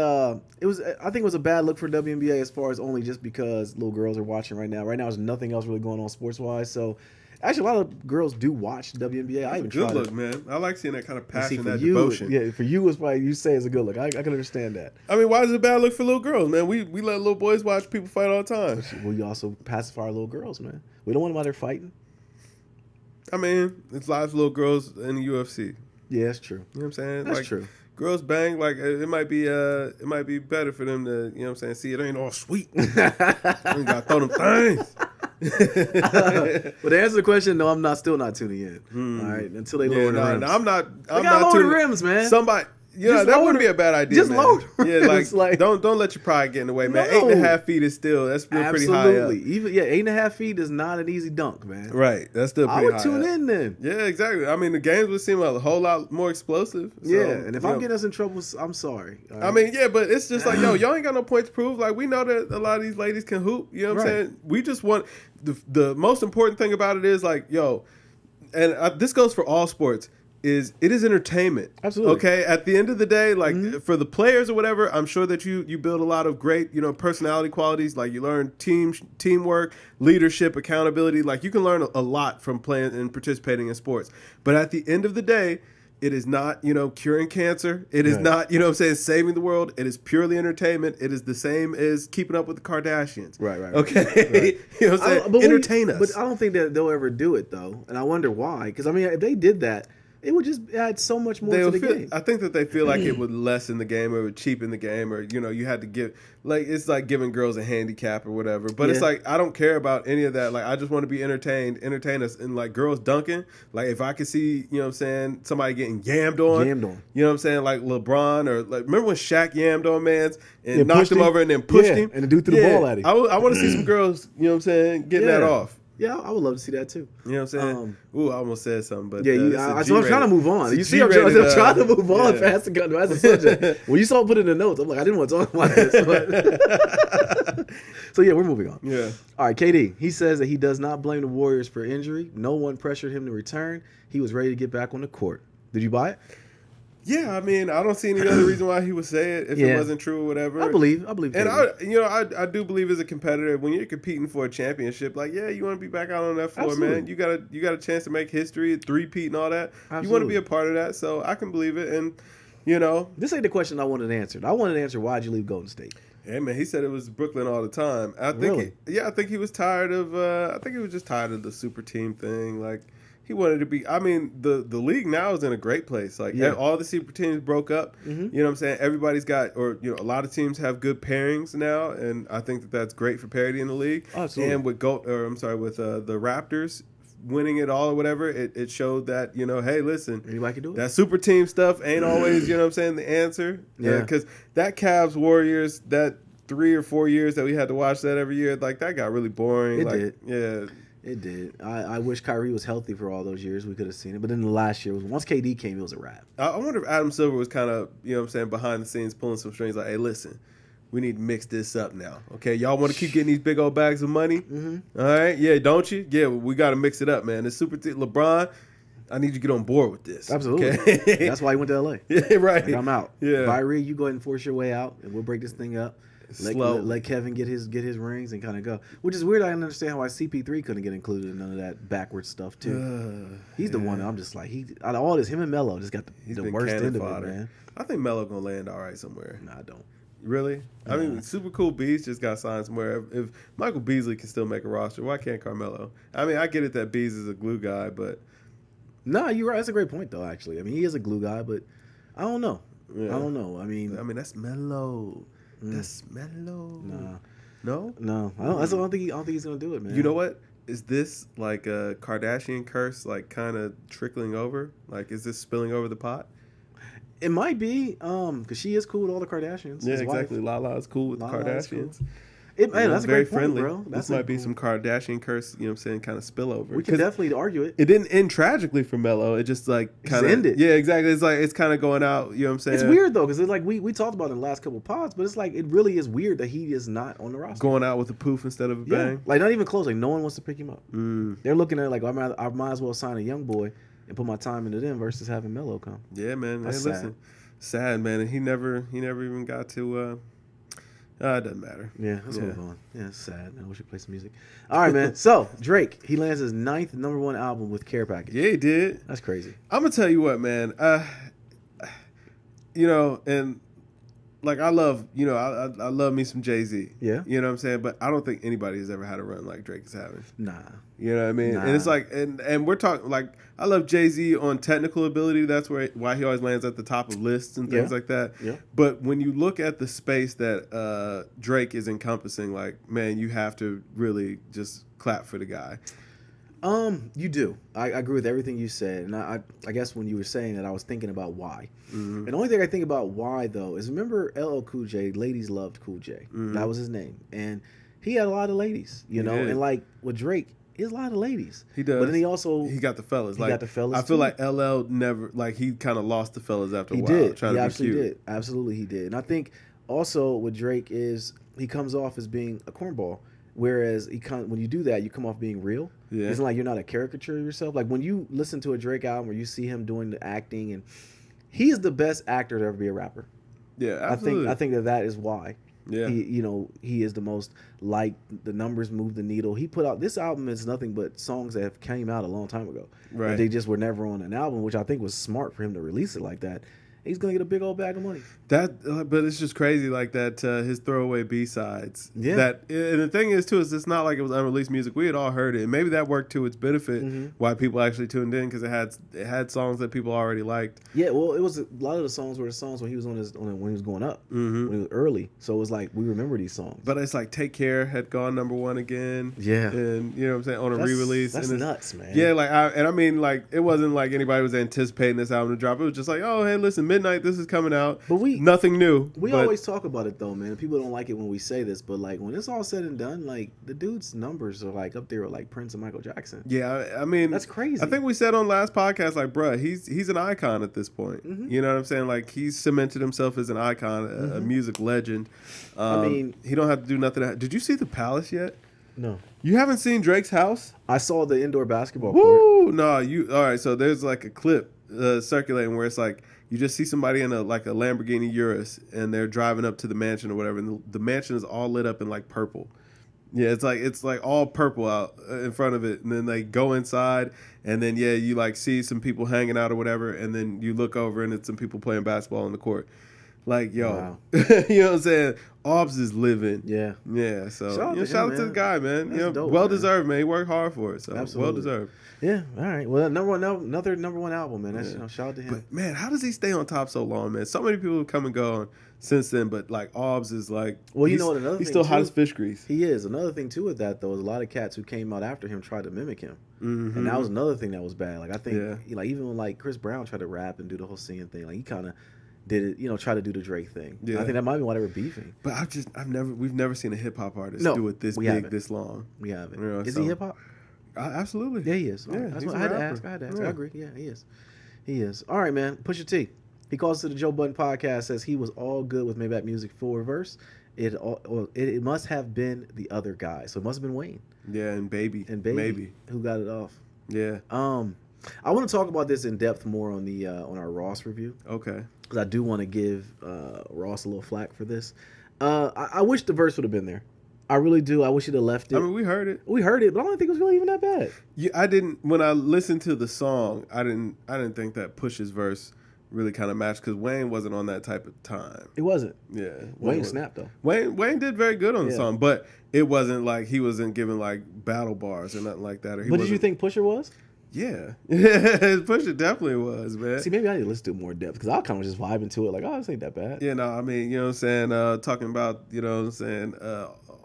A: it was a bad look for WNBA as far as only just because little girls are watching right now. Right now, there's nothing else really going on sports wise. So. Actually, a lot of girls do watch WNBA. I even
B: good look, man. I like seeing that kind of passion, that devotion.
A: Yeah, for you, it's probably you say it's a good look. I can understand that.
B: I mean, why is it a bad look for little girls, man? We let little boys watch people fight all the time.
A: We also pacify our little girls, man. We don't want them out there fighting.
B: I mean, it's lots of little girls in the UFC.
A: Yeah, that's true.
B: You know what I'm saying?
A: That's true.
B: Girls bang, like it might be better for them to, you know what I'm saying, see it ain't all sweet. We gotta throw them things.
A: But to answer the question, no, I'm still not tuning in. All right, until they lower the rims.
B: I'm not
A: lower
B: tuning
A: the rims, man.
B: Somebody. Yeah, that wouldn't be a bad idea.
A: Just
B: man.
A: lower.
B: Yeah, like don't let your pride get in the way, man.
A: No.
B: 8.5 feet is still pretty high up.
A: Even 8.5 feet is not an easy dunk, man.
B: Right, that's still pretty high.
A: I would tune in then.
B: Yeah, exactly. I mean, the games would seem a whole lot more explosive. So,
A: yeah, and if I'm getting us in trouble, I'm sorry.
B: Right? I mean, yeah, but it's just like, y'all ain't got no point to prove. Like, we know that a lot of these ladies can hoop. You know what I'm saying? We just want the most important thing about it is like, and this goes for all sports. It is entertainment.
A: Absolutely.
B: Okay. At the end of the day, like for the players or whatever, I'm sure that you build a lot of great, personality qualities. Like you learn teamwork, leadership, accountability. Like you can learn a lot from playing and participating in sports. But at the end of the day, it is not, curing cancer. It is not, saving the world. It is purely entertainment. It is the same as keeping up with the Kardashians.
A: Right.
B: Okay. Right. You know what I'm saying? Entertain us.
A: But I don't think that they'll ever do it though. And I wonder why. Because I mean, if they did that, it would just add so much more to the game.
B: I think that they feel like it would lessen the game or it would cheapen the game, or you had to give it's like giving girls a handicap or whatever. But it's like I don't care about any of that. Like I just want to be entertain us, and like girls dunking. Like if I could see somebody getting yammed on. You know what I'm saying? Like LeBron or like remember when Shaq yammed on mans and knocked him over and then pushed him
A: and the dude threw the ball at him.
B: I want to see some girls getting that off.
A: Yeah, I would love to see that too.
B: You know what I'm saying? Ooh, I almost said something, but
A: yeah, so I'm trying to move on. You see, I'm
B: G-rated,
A: trying to move on fast and as a subject. When you saw put it in the notes, I'm like, I didn't want to talk about this. But so yeah, we're moving on.
B: Yeah.
A: All right, KD. He says that he does not blame the Warriors for injury. No one pressured him to return. He was ready to get back on the court. Did you buy it?
B: Yeah, I mean, I don't see any other reason why he would say it if it wasn't true or whatever.
A: I believe.
B: And I do believe as a competitor, when you're competing for a championship, like, yeah, you want to be back out on that floor, man. You got a chance to make history, three-peat and all that. Absolutely. You want to be a part of that, so I can believe it. And this
A: ain't the question I wanted answered. I wanted to answer why'd you leave Golden State.
B: Yeah, man, he said it was Brooklyn all the time. I think, I think he was tired of. I think he was just tired of the super team thing, like. He wanted to be. I mean, the league now is in a great place. Like all the super teams broke up. Mm-hmm. You know what I'm saying? Everybody's got, a lot of teams have good pairings now, and I think that's great for parity in the league.
A: Absolutely.
B: And with the Raptors winning it all or whatever, it showed that hey, listen,
A: anybody can do it.
B: That super team stuff ain't always the answer. Yeah, because that Cavs Warriors that 3 or 4 years that we had to watch that every year, like that got really boring.
A: It did.
B: Yeah.
A: It did. I wish Kyrie was healthy for all those years. We could have seen it. But then the last year, once KD came, it was a wrap.
B: I wonder if Adam Silver was kind of, behind the scenes pulling some strings like, hey, listen, we need to mix this up now. Okay, y'all want to keep getting these big old bags of money? Mm-hmm. All right, yeah, don't you? Yeah, we got to mix it up, man. The LeBron, I need you to get on board with this.
A: Absolutely. Okay? That's why he went to LA.
B: Yeah, right.
A: Like, I'm out.
B: Yeah.
A: Kyrie, you go ahead and force your way out, and we'll break this thing up. Let Kevin get his rings and kind of go. Which is weird. I don't understand why CP3 couldn't get included in none of that backwards stuff too. He's the one. I'm just like out of all this, him and Melo just got the worst end of it, man.
B: I think Melo gonna land all right somewhere.
A: No, I don't.
B: Really? I mean, Super Cool Beast just got signed somewhere. If Michael Beasley can still make a roster, why can't Carmelo? I mean, I get it that Bees is a glue guy, but
A: no, you're right. That's a great point, though. Actually, I mean, he is a glue guy, but I don't know. Yeah. I don't know. I mean,
B: that's Melo. That's mellow.
A: No. I don't think he's gonna do it, man.
B: You know what? Is this like a Kardashian curse, like kind of trickling over? Like, is this spilling over the pot?
A: It might be, because she is cool with all the Kardashians.
B: Yeah, exactly. Lala is cool with the Kardashians.
A: Cool. That's a
B: very
A: great
B: friendly,
A: point, bro.
B: This might be some Kardashian curse, kind of spillover.
A: We can definitely argue it.
B: It didn't end tragically for Melo. It just like kind of
A: ended.
B: Yeah, exactly. It's like it's kind of going out. You know what I'm saying?
A: It's weird though, because like we talked about it in the last couple of pods, but it's like it really is weird that he is not on the roster.
B: Going out with a poof instead of a bang.
A: Like not even close. Like no one wants to pick him up. They're looking at it like I might as well sign a young boy and put my time into them versus having Melo come.
B: Yeah, man. Hey, listen, sad man, and he never even got to. It doesn't matter.
A: Yeah, let's move on. Yeah, it's sad, man. I wish we play some music. All right, man. So, Drake, he lands his 9th #1 album with Care Package.
B: Yeah, he did.
A: That's crazy.
B: I'm going to tell you what, man. And like I love, I love me some Jay-Z.
A: Yeah.
B: You know what I'm saying? But I don't think anybody has ever had a run like Drake is having.
A: Nah.
B: You know what I mean? Nah. And it's like, and we're talking, like, I love Jay-Z on technical ability. That's why he always lands at the top of lists and things like that.
A: Yeah.
B: But when you look at the space that Drake is encompassing, like, man, you have to really just clap for the guy.
A: You do. I agree with everything you said. And I guess when you were saying that, I was thinking about why. Mm-hmm. And the only thing I think about why, though, is remember LL Cool J, ladies loved Cool J. Mm-hmm. That was his name. And he had a lot of ladies, And like with Drake, he has a lot of ladies.
B: He does.
A: But then he
B: got the fellas.
A: Got the fellas.
B: I feel like LL never, like, he kind of lost the fellas after a while.
A: Did.
B: Trying
A: he
B: to
A: absolutely
B: be cute.
A: did. Absolutely he did. And I think also with Drake is he comes off as being a cornball. Whereas when you do that, you come off being real.
B: Yeah.
A: It's like you're not a caricature of yourself. Like when you listen to a Drake album where you see him doing the acting, and he is the best actor to ever be a rapper.
B: Yeah, absolutely.
A: I think that is why.
B: Yeah.
A: He is the most liked. The numbers move the needle. He put out this album is nothing but songs that have came out a long time ago.
B: Right.
A: And they just were never on an album, which I think was smart for him to release it like that. He's gonna get a big old bag of money.
B: But it's just crazy, like that. His throwaway B-sides.
A: Yeah.
B: And the thing is too is it's not like it was unreleased music. We had all heard it, and maybe that worked to its benefit. Mm-hmm. Why people actually tuned in because it had songs that people already liked.
A: Yeah, well, it was a lot of the songs were the songs when he was when he was going up,
B: mm-hmm.
A: when he was early. So it was like we remember these songs.
B: But it's like Take Care had gone #1 again.
A: Yeah,
B: and you know what I'm saying on a re-release.
A: That's nuts, man.
B: Yeah, like I mean, like it wasn't like anybody was anticipating this album to drop. It was just like, oh hey, listen. midnight this is coming out.
A: But
B: nothing new.
A: We always talk about it though, man. People don't like it when we say this, but like when it's all said and done, like the dude's numbers are like up there with like Prince and Michael Jackson.
B: Yeah, I mean
A: that's crazy.
B: I think we said on last podcast, like, bruh, he's an icon at this point.
A: Mm-hmm.
B: You know what I'm saying? Like he's cemented himself as an icon, a music legend.
A: I mean,
B: he don't have to do nothing. Did you see the Palace yet?
A: No.
B: You haven't seen Drake's house?
A: I saw the indoor basketball
B: court. No, all right, so there's like a clip circulating where it's like you just see somebody in a Lamborghini Urus and they're driving up to the mansion or whatever, and the mansion is all lit up in like purple. Yeah, it's like all purple out in front of it, and then they go inside, and then you like see some people hanging out or whatever, and then you look over and it's some people playing basketball on the court. Like, yo,
A: wow.
B: You know what I'm saying? Obbs is living.
A: Yeah.
B: So
A: shout
B: out to the guy, man.
A: That's dope,
B: well deserved, man. He worked hard for it, so
A: absolutely.
B: Well deserved.
A: Yeah. All right. Well, another number one album, man. That's shout out to him.
B: But man, how does he stay on top so long, man? So many people have come and gone since then, but like Obbs is like,
A: well, you know what? Another
B: he's
A: thing
B: still
A: too,
B: hot as fish grease.
A: He is. Another thing too with that though is a lot of cats who came out after him tried to mimic him, and that was another thing that was bad. Like I think, like even when like Chris Brown tried to rap and do the whole singing thing, like he kind of did it, try to do the Drake thing. Yeah. I think that might be why they were beefing.
B: But we've never seen a hip hop artist do it this big, this long.
A: We haven't.
B: You know,
A: is he hip hop?
B: Absolutely.
A: Yeah, he is.
B: Yeah,
A: that's what I had to ask. I agree. Yeah, he is. He is. All right, man. Pusha T. He calls to the Joe Budden podcast. Says he was all good with Maybach Music for verse. It must have been the other guy. So it must have been Wayne.
B: Yeah, and baby maybe
A: who got it off.
B: Yeah.
A: I want to talk about this in depth more on the on our Ross review.
B: Okay.
A: Because I do want to give Ross a little flack for this. I wish the verse would have been there. I really do. I wish he'd have left it.
B: I mean, we heard it,
A: but I don't think it was really even that bad.
B: Yeah, I didn't. When I listened to the song, I didn't think that Push's verse really kind of matched because Wayne wasn't on that type of time.
A: It wasn't.
B: Yeah,
A: Wayne snapped though.
B: Wayne did very good on the song, but it wasn't like he wasn't giving like battle bars or nothing like that.
A: But did you think Pusha was?
B: Yeah, Pusha definitely was, man.
A: See, maybe I need to listen to it more in depth because I kind of just vibing to it, like, oh, this ain't that bad.
B: Yeah, no, I mean, you know what I'm saying? Talking about, you know what I'm saying?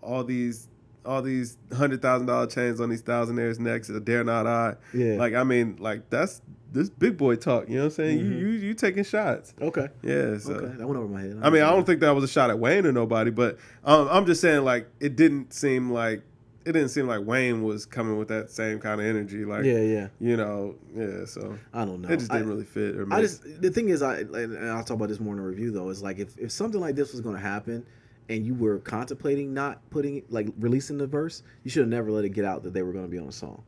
B: All these $100,000 chains on these thousandaires' necks, dare not I.
A: Yeah.
B: Like, I mean, like that's this big boy talk. You know what I'm saying? Mm-hmm. You taking shots.
A: Okay.
B: Yeah. So.
A: Okay. That went over my head.
B: I mean, I don't think that was a shot at Wayne or nobody, but I'm just saying, like, it didn't seem like Wayne was coming with that same kind of energy. Like,
A: yeah.
B: You know, yeah. So
A: I don't know.
B: It just didn't really fit. Or
A: the thing is, and I'll talk about this more in the review though, is like if something like this was going to happen, and you were contemplating not releasing the verse, you should have never let it get out that they were going to be on a song.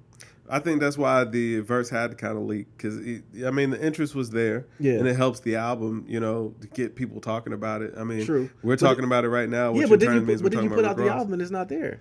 B: I think that's why the verse had to kind of leak because, I mean, the interest was there.
A: Yeah.
B: And it helps the album, you know, to get people talking about it. I mean,
A: true.
B: We're talking about it right now.
A: Yeah, but then you put out the album and it's not there.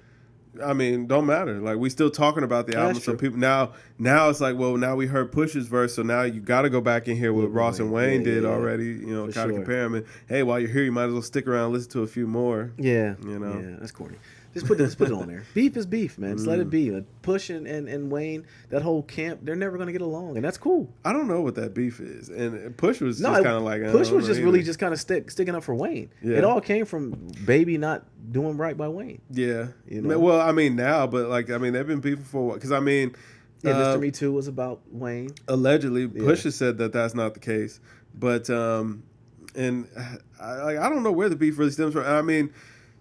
B: I mean, don't matter. Like, we still talking about the album. So people now it's like, well, now we heard Push's verse, so now you got to go back and hear what Ross and Wayne did already. You know, kind of compare them. And hey, while you're here, you might as well stick around and listen to a few more.
A: Yeah,
B: you know,
A: yeah, that's corny. Just put it on there. Beef is beef, man. Just let it be. Push and Wayne, that whole camp, they're never gonna get along, and that's cool.
B: I don't know what that beef is. And Push was just kind of like
A: Push was just really just kind of sticking up for Wayne. Yeah. It all came from Baby not doing right by Wayne.
B: Yeah.
A: You know?
B: Well, I mean now, but like I mean they've been beefing for a while. Because I mean,
A: yeah, Mr. Me Too was about Wayne.
B: Allegedly, Push has said that that's not the case, but and I don't know where the beef really stems from. I mean.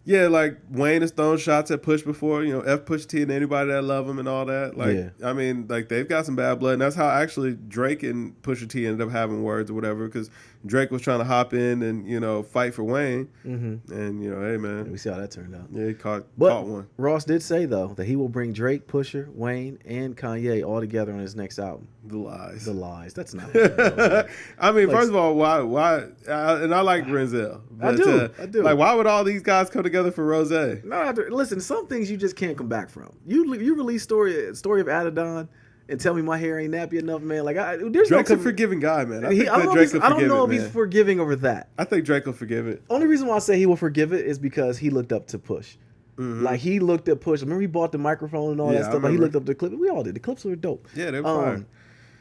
B: Yeah, like Wayne has thrown shots at Push before, you know, F Push T and anybody that love him and all that. Like, I mean, like they've got some bad blood, and that's how actually Drake and Pusha T ended up having words or whatever, because Drake was trying to hop in and, you know, fight for Wayne, and you know, hey man,
A: we see how that turned out.
B: Yeah, he caught one.
A: Ross did say though that he will bring Drake, Pusha, Wayne, and Kanye all together on his next album.
B: The lies.
A: That's not.
B: I mean, first of all, why? And I like Renzel. But,
A: I do.
B: Like, why would all these guys come together for Rose?
A: No, listen. Some things you just can't come back from. You release story of Adidon and tell me my hair ain't nappy enough, man. Like,
B: Drake's a forgiving guy, man. I
A: don't know if he's forgiving over that.
B: I think Drake will forgive it.
A: Only reason why I say he will forgive it is because he looked up to Push. Mm-hmm. Like, he looked at Push. Remember, he bought the microphone and all that stuff. Like, he looked up the clip. We all did. The clips were dope.
B: Yeah, they were fine.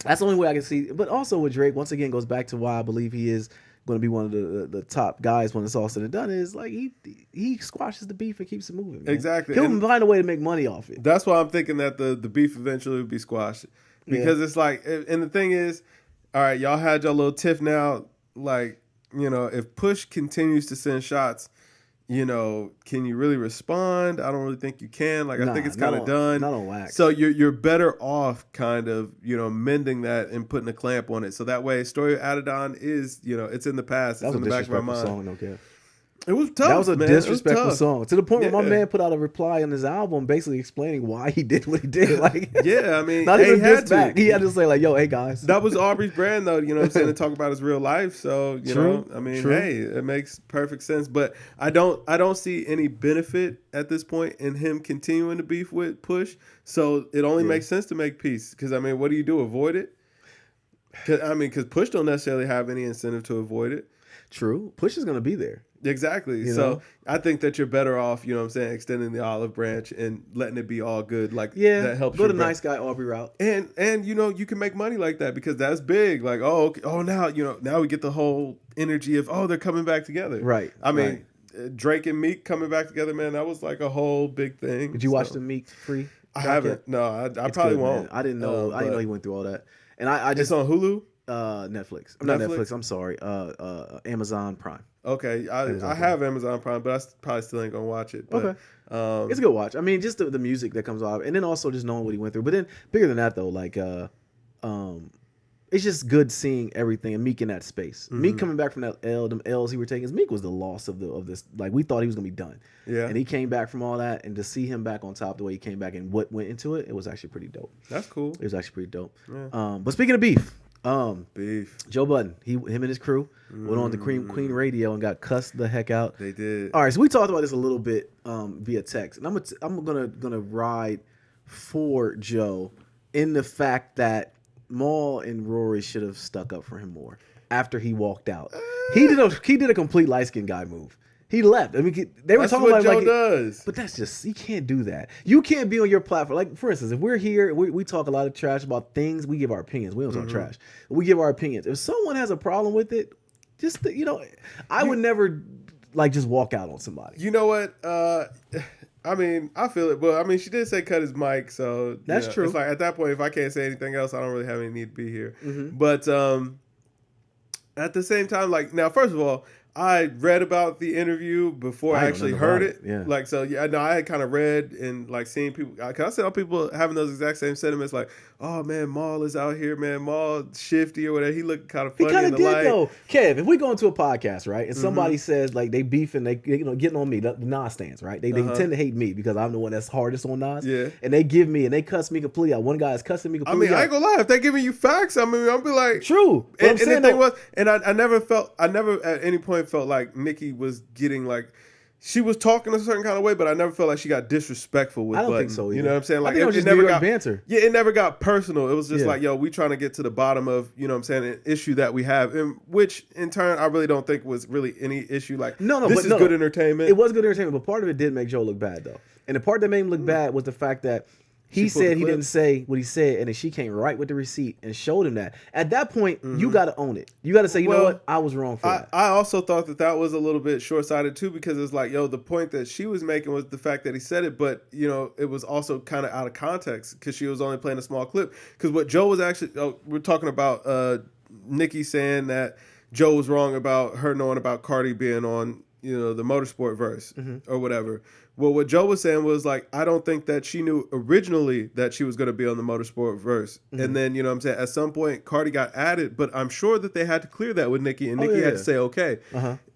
A: That's the only way I can see. But also with Drake, once again, goes back to why I believe he is going to be one of the top guys when it's all said and done. Is like he squashes the beef and keeps it moving. Man.
B: Exactly.
A: He'll find a way to make money off it.
B: That's why I'm thinking that the beef eventually will be squashed, because it's like, and the thing is, all right, y'all had your little tiff now. like, if Push continues to send shots, can you really respond? I don't really think you can. Like, I think it's kind of done.
A: Not on wax.
B: So you're better off kind of, mending that and putting a clamp on it. So that way, Story of Adidon is, it's in the past. It's in the back of our mind.
A: Song, no cap.
B: It was tough.
A: That was a
B: man.
A: disrespectful song to the point where my man put out a reply on his album, basically explaining why he did what he did. Like,
B: yeah, I mean,
A: not even this back. He had to say like, "Yo, hey guys."
B: That was Aubrey's brand, though. You know what I'm saying? To talk about his real life. So
A: True.
B: I mean, hey, it makes perfect sense. But I don't see any benefit at this point in him continuing to beef with Push. So it only makes sense to make peace. Because I mean, what do? Avoid it? Because Push don't necessarily have any incentive to avoid it.
A: True. Push is gonna be there.
B: Exactly. So I think that you're better off, extending the olive branch and letting it be all good. Like, that helps
A: go
B: you.
A: to nice guy Aubrey route.
B: And you can make money like that because that's big. Like, now we get the whole energy of, they're coming back together.
A: Right.
B: I mean, Drake and Meek coming back together, man, that was like a whole big thing.
A: Did you watch the Meek free?
B: I haven't. Yet? No, I probably won't.
A: Man. I didn't know. I didn't know he went through all that. And I just,
B: it's on Hulu?
A: Netflix. Not Netflix. I'm sorry. Amazon Prime.
B: Okay, I have Amazon Prime, but I probably still ain't gonna watch it. But,
A: okay, it's a good watch. I mean, just the music that comes off, and then also just knowing what he went through. But then bigger than that, though, like, it's just good seeing everything and Meek in that space. Mm-hmm. Meek coming back from them L's he were taking. Meek was the loss of this. Like, we thought he was gonna be done.
B: Yeah, and
A: he came back from all that, and to see him back on top the way he came back and what went into it, it was actually pretty dope.
B: That's cool.
A: It was actually pretty dope. Yeah. But speaking of beef. Joe Budden, him and his crew went on to Queen Radio and got cussed the heck out.
B: They did.
A: All right, so we talked about this a little bit via text, and I'm gonna ride for Joe in the fact that Maul and Rory should have stuck up for him more after he walked out. He did a complete light skinned guy move. He left. I mean, they were talking about
B: Joe does.
A: But that's just, you can't do that. You can't be on your platform. Like, for instance, if we're here, we talk a lot of trash about things. We give our opinions. We don't talk trash. We give our opinions. If someone has a problem with it, just, I would never, like, just walk out on somebody.
B: You know what? I mean, I feel it. But, I mean, she did say cut his mic. So,
A: that's true.
B: It's like, at that point, if I can't say anything else, I don't really have any need to be here. Mm-hmm. But at the same time, like, now, first of all, I read about the interview before I actually heard it.
A: Yeah.
B: Like, so, yeah, no, I had kind of read and, like, seen people. Cause I saw people having those exact same sentiments, like, oh, man, Maul is out here, man. Maul shifty or whatever. He looked kind of funny in the light. He kind of did, though.
A: Kev, if we go into a podcast, right, and somebody says, like, they beefing, they getting on me, the Nas stands, right? They tend to hate me because I'm the one that's hardest on Nas.
B: Yeah.
A: And they give me, and they cuss me completely out. One guy is cussing me completely out.
B: I ain't gonna lie. If they're giving you facts, I mean, I'll be like...
A: True.
B: And the thing was, and I never at any point felt like Nicki was getting, like... She was talking a certain kind of way, but I never felt like she got disrespectful with Budden.
A: I don't think so either.
B: You know what I'm saying? Like,
A: I think it was just never got banter.
B: Yeah, it never got personal. It was just like, yo, we trying to get to the bottom of, you know what I'm saying, an issue that we have, and which in turn I really don't think was really any issue. Like, this is good entertainment.
A: It was good entertainment, but part of it did make Joe look bad, though. And the part that made him look bad was the fact that he said he didn't say what he said, and then she came right with the receipt and showed him that. At that point, you got to own it. You got to say, you know what, I was wrong for that.
B: I also thought that was a little bit short-sighted, too, because it's like, yo, the point that she was making was the fact that he said it, but, it was also kind of out of context because she was only playing a small clip. Because what Joe was actually, we're talking about Nicki saying that Joe was wrong about her knowing about Cardi being on, the motorsport verse or whatever. Well, what Joe was saying was, like, I don't think that she knew originally that she was going to be on the motorsport verse. And then, you know what I'm saying, at some point, Cardi got added, but I'm sure that they had to clear that with Nicki, and Nicki had to say, okay.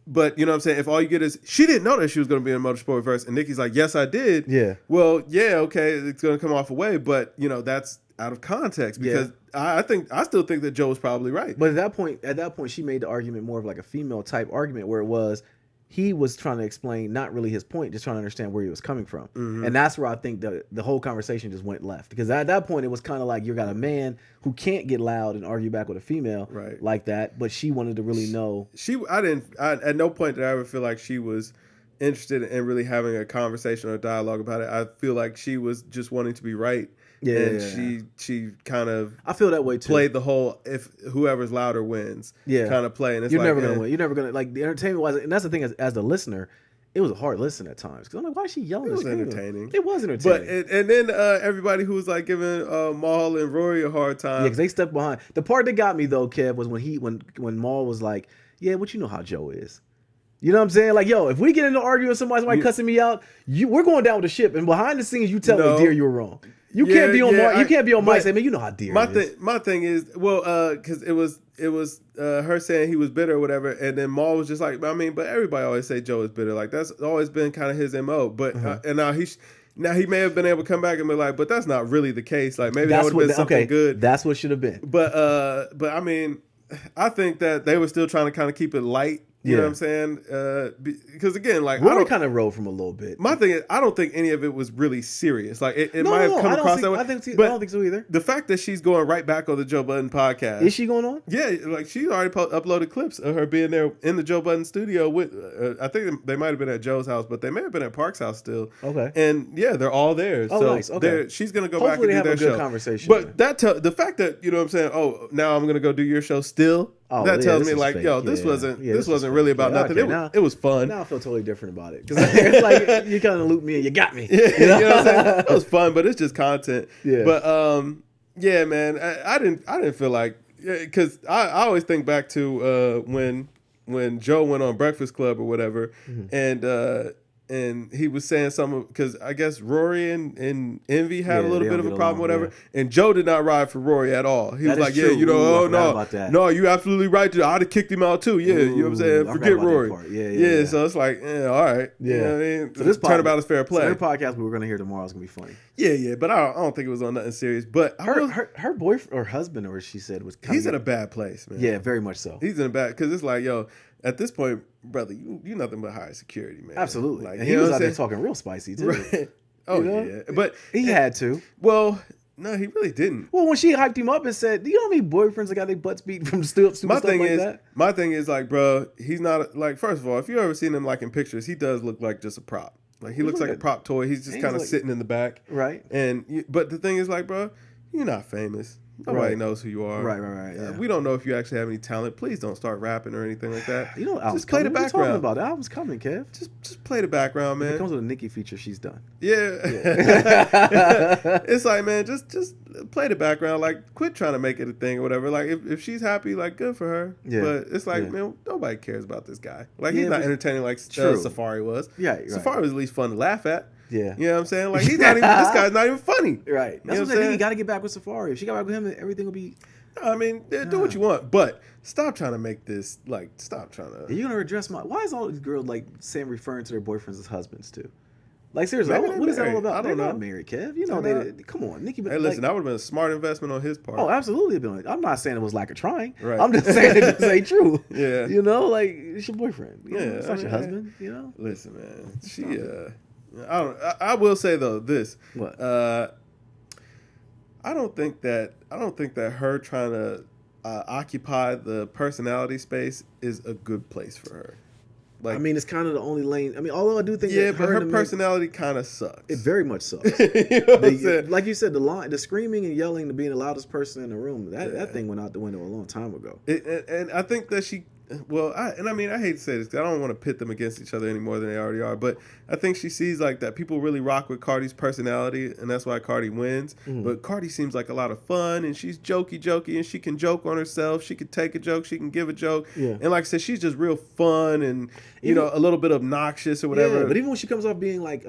B: But, you know what I'm saying, if all you get is, she didn't know that she was going to be in the motorsport verse, and Nicki's like, yes, I did.
A: Yeah.
B: Well, yeah, okay, it's going to come off away, but, that's out of context because I still think that Joe was probably right.
A: But at that point, she made the argument more of like a female type argument where it was, he was trying to explain not really his point, just trying to understand where he was coming from. And that's where I think the whole conversation just went left. Because at that point, it was kind of like you got a man who can't get loud and argue back with a female like that, but she wanted to really know.
B: At no point did I ever feel like she was interested in really having a conversation or dialogue about it. I feel like she was just wanting to be right. Yeah, and she kind of,
A: I feel that way too.
B: Played the whole if whoever's louder wins kind of play, and it's
A: you're never gonna win. You're never gonna, like, the entertainment wise, and that's the thing, as the listener, it was a hard listen at times because I'm like, why is she yelling?
B: It was entertaining.
A: It was entertaining.
B: But and then everybody who was like giving Maul and Rory a hard time,
A: because they stepped behind. The part that got me though, Kev, was when Maul was like, Yeah, but you know how Joe is. You know what I'm saying? Like, yo, if we get into arguing with somebody cussing me out, we're going down with the ship. And behind the scenes, you tell me, dear, you were wrong. You can't be on you can't be on mic saying, man, you know how dear it is.
B: My thing is, because it was her saying he was bitter or whatever, and then Maul was just like, I mean, but everybody always say Joe is bitter. Like, that's always been kind of his MO. But and now he may have been able to come back and be like, but that's not really the case. Like, maybe that would have been something good.
A: That's what should have been.
B: But I mean, I think that they were still trying to kind of keep it light. You know what I'm saying? Because again, like,
A: Rory kind of rolled from a little bit.
B: My thing is, I don't think any of it was really serious. Like, it might have come across that way.
A: I don't think so either.
B: The fact that she's going right back on the Joe Budden podcast.
A: Is she going on?
B: Yeah, like, she already uploaded clips of her being there in the Joe Budden studio with, I think they might have been at Joe's house, but they may have been at Park's house still. Okay. And yeah, they're all there.
A: Oh,
B: so
A: nice. Okay.
B: She's going to go back and do their show.
A: Hopefully they have a good conversation.
B: But the fact that, you know what I'm saying, oh, now I'm going to go do your show still. Oh, that tells me like, fake. Yo, this wasn't really about nothing. It was fun.
A: Now I feel totally different about it because it's like you kind of looped me and you got me.
B: You know what I'm saying? It was fun, but it's just content. Yeah. But yeah, man, I didn't feel like, because I always think back to when Joe went on Breakfast Club or whatever, and he was saying something because I guess Rory and Envy had a little bit of a problem, whatever. Yeah. And Joe did not ride for Rory at all. He was like, true. Yeah, you know, no, you absolutely right. I'd have kicked him out too. Yeah, you know what I'm saying? Forget Rory. Yeah. So it's like, all right. Yeah. You know what I mean? So this turnabout is fair play.
A: So their podcast we were going to hear tomorrow is going to be funny.
B: Yeah. But I don't think it was on nothing serious. But
A: her boyfriend or husband, or she said, was
B: he's in a bad place, man.
A: Yeah, very much so.
B: He's in a bad, because it's like, yo, at this point, brother, you nothing but high security, man.
A: Absolutely. Like, and he was out there talking real spicy too.
B: Right. Oh, you know? Yeah. But
A: he had to.
B: Well, no, he really didn't.
A: Well, when she hyped him up and said, do you know how many boyfriends that got their butts beat from stupid stuff like that?
B: My thing is, like, bro, he's not, like, first of all, if you ever seen him, like, in pictures, he does look like just a prop. Like, he looks like a prop toy. He's just kind of sitting in the back.
A: Right.
B: But the thing is, like, bro, you're not famous. Nobody knows who you are.
A: Right. Yeah.
B: We don't know if you actually have any talent. Please don't start rapping or anything like that.
A: You know,
B: just play the background.
A: Talking about? The album's coming, Kev.
B: Just play the background, man.
A: If it comes with a Nicki feature, she's done.
B: Yeah. It's like, man, just play the background. Like, quit trying to make it a thing or whatever. Like, if she's happy, like, good for her. Yeah. But it's like, man, nobody cares about this guy. Like, he's not entertaining like Safari was.
A: Yeah. Right.
B: Safari was at least fun to laugh at.
A: Yeah.
B: You know what I'm saying? Like, he's not even, this guy's not even funny.
A: Right. That's what I'm saying. You got to get back with Safari. If she got back with him, everything will be.
B: I mean, do what you want, but stop trying to make this, like, stop trying to.
A: You're going to address why is all these girls, like, referring to their boyfriends as husbands, too? Like, seriously, what is that all about? They're not married, Kev. You know, come on, Nicki.
B: Hey, listen, that would have been a smart investment on his part.
A: Oh, absolutely. I'm not saying it was lack of trying. Right. I'm just saying it just ain't true. Yeah. You know, like, it's your boyfriend. It's not your husband, you know?
B: Listen, man, I will say though this.
A: What?
B: I don't think that her trying to occupy the personality space is a good place for her. Like,
A: I mean, it's kind of the only lane. I mean, although I do think
B: but her personality kind of sucks.
A: It very much sucks. You know like you said, the screaming and yelling to being the loudest person in the room, that thing went out the window a long time ago.
B: And I think that she. Well, I hate to say this because I don't want to pit them against each other any more than they already are, but I think she sees like that people really rock with Cardi's personality, and that's why Cardi wins. Mm-hmm. But Cardi seems like a lot of fun, and she's jokey, and she can joke on herself. She can take a joke, she can give a joke, and like I said, she's just real fun and you know, a little bit obnoxious or whatever.
A: Yeah, but even when she comes off being like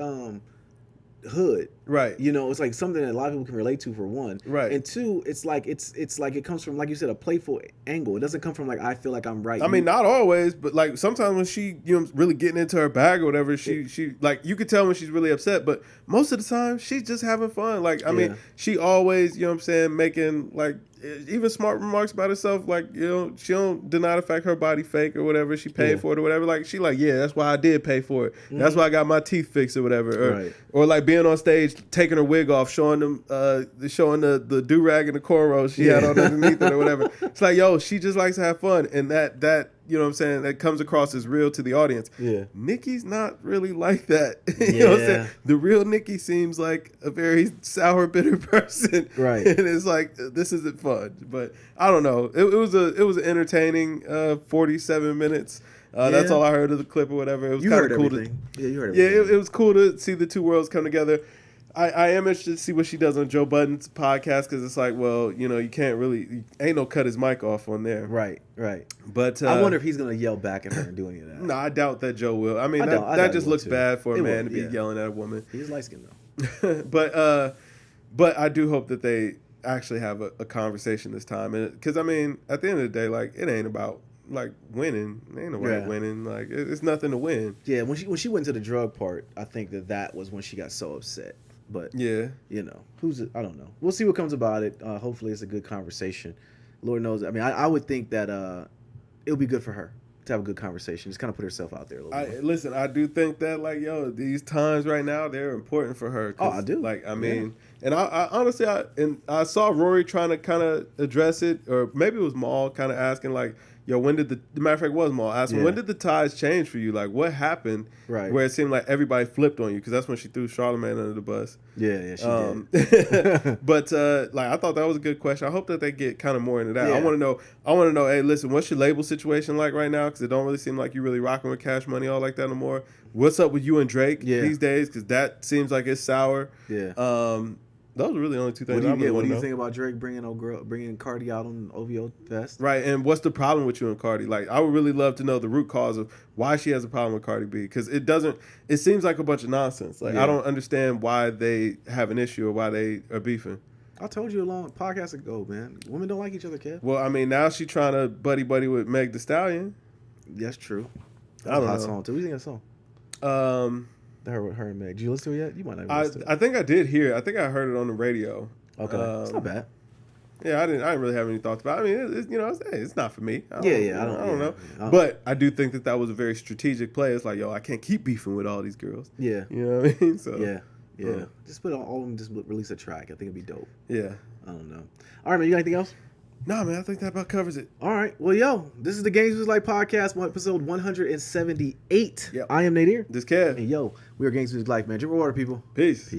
A: hood,
B: right?
A: You know, it's like something that a lot of people can relate to, for one,
B: right?
A: And two, it's like it comes from, like you said, a playful angle. It doesn't come from like, I feel like I'm right.
B: I mean, not always, but like sometimes when she, you know, really getting into her bag or whatever, she like, you could tell when she's really upset, but most of the time she's just having fun. Like, I mean, she always, you know what I'm saying, making like even smart remarks about herself, like, you know, she don't deny the fact her body fake or whatever, she paid for it or whatever. Like, she like, yeah, that's why I did pay for it. Mm-hmm. That's why I got my teeth fixed or whatever. Or like being on stage, taking her wig off, showing the do-rag and the cornrows she had on underneath it or whatever. It's like, yo, she just likes to have fun, and that you know what I'm saying, that comes across as real to the audience. Yeah. Nicki's not really like that. You know what I'm saying? The real Nicki seems like a very sour, bitter person. Right. And it's like, this isn't fun. But I don't know. It was an entertaining 47 minutes. That's all I heard of the clip or whatever. It was kind of cool.
A: You heard everything.
B: It was cool to see the two worlds come together. I am interested to see what she does on Joe Budden's podcast because it's like, well, you can't really, ain't no cut his mic off on there.
A: Right.
B: But
A: I wonder if he's gonna yell back at her and do any of that.
B: No, I doubt that Joe will. I mean, that just looks bad for a man to be yelling at a woman.
A: He's light skinned though.
B: But I do hope that they actually have a conversation this time, because I mean, at the end of the day, like, it ain't about like winning. It ain't about winning. Like, it's nothing to win.
A: Yeah, when she went to the drug part, I think that was when she got so upset. But
B: yeah,
A: I don't know. We'll see what comes about it. Hopefully, it's a good conversation. Lord knows. I mean, I would think that it would be good for her to have a good conversation. Just kind of put herself out there a little bit.
B: Listen, I do think that, like, these times right now, they're important for her.
A: Oh, I do.
B: Like, I mean, and I honestly, I saw Rory trying to kind of address it, or maybe it was Maul kind of asking, like, when did the matter of fact, it was Maul asking, when did the tides change for you? Like, what happened where it seemed like everybody flipped on you? Because that's when she threw Charlamagne under the bus.
A: Yeah, she did.
B: But like, I thought that was a good question. I hope that they get kind of more into that.
A: Yeah.
B: I want to know. Hey, listen, what's your label situation like right now? Because it don't really seem like you're really rocking with Cash Money all like that no more. What's up with you and Drake these days? Because that seems like it's sour.
A: Yeah.
B: Those are really the only two things
A: What do you
B: know.
A: think about Drake bringing Cardi out on OVO Fest?
B: Right, and what's the problem with you and Cardi? Like, I would really love to know the root cause of why she has a problem with Cardi B, because it seems like a bunch of nonsense. Like, I don't understand why they have an issue or why they are beefing.
A: I told you a long podcast ago, man. Women don't like each other, Kev.
B: Well, I mean, now she's trying to buddy with Meg Thee Stallion.
A: That's true.
B: That's
A: a hot song too. What do you think of that song? Her and Meg. Did you listen to it yet? You might not have listened to it.
B: I think I did hear it. I think I heard it on the radio.
A: Okay. It's not bad.
B: Yeah, I didn't really have any thoughts about it. I mean, it's not for me.
A: I don't know.
B: But I do think that was a very strategic play. It's like, I can't keep beefing with all these girls.
A: Yeah.
B: You know what I mean? So
A: Yeah. Just put all of them, just release a track. I think it'd be dope.
B: Yeah.
A: I don't know. All right, man. You got anything else?
B: No, man, I think that about covers it.
A: All right. Well, this is the GamesMusicLyfe podcast, episode 178.
B: Yep.
A: I am Nadir.
B: This Kev.
A: And we are GamesMusicLyfe, man. Drink water, people.
B: Peace.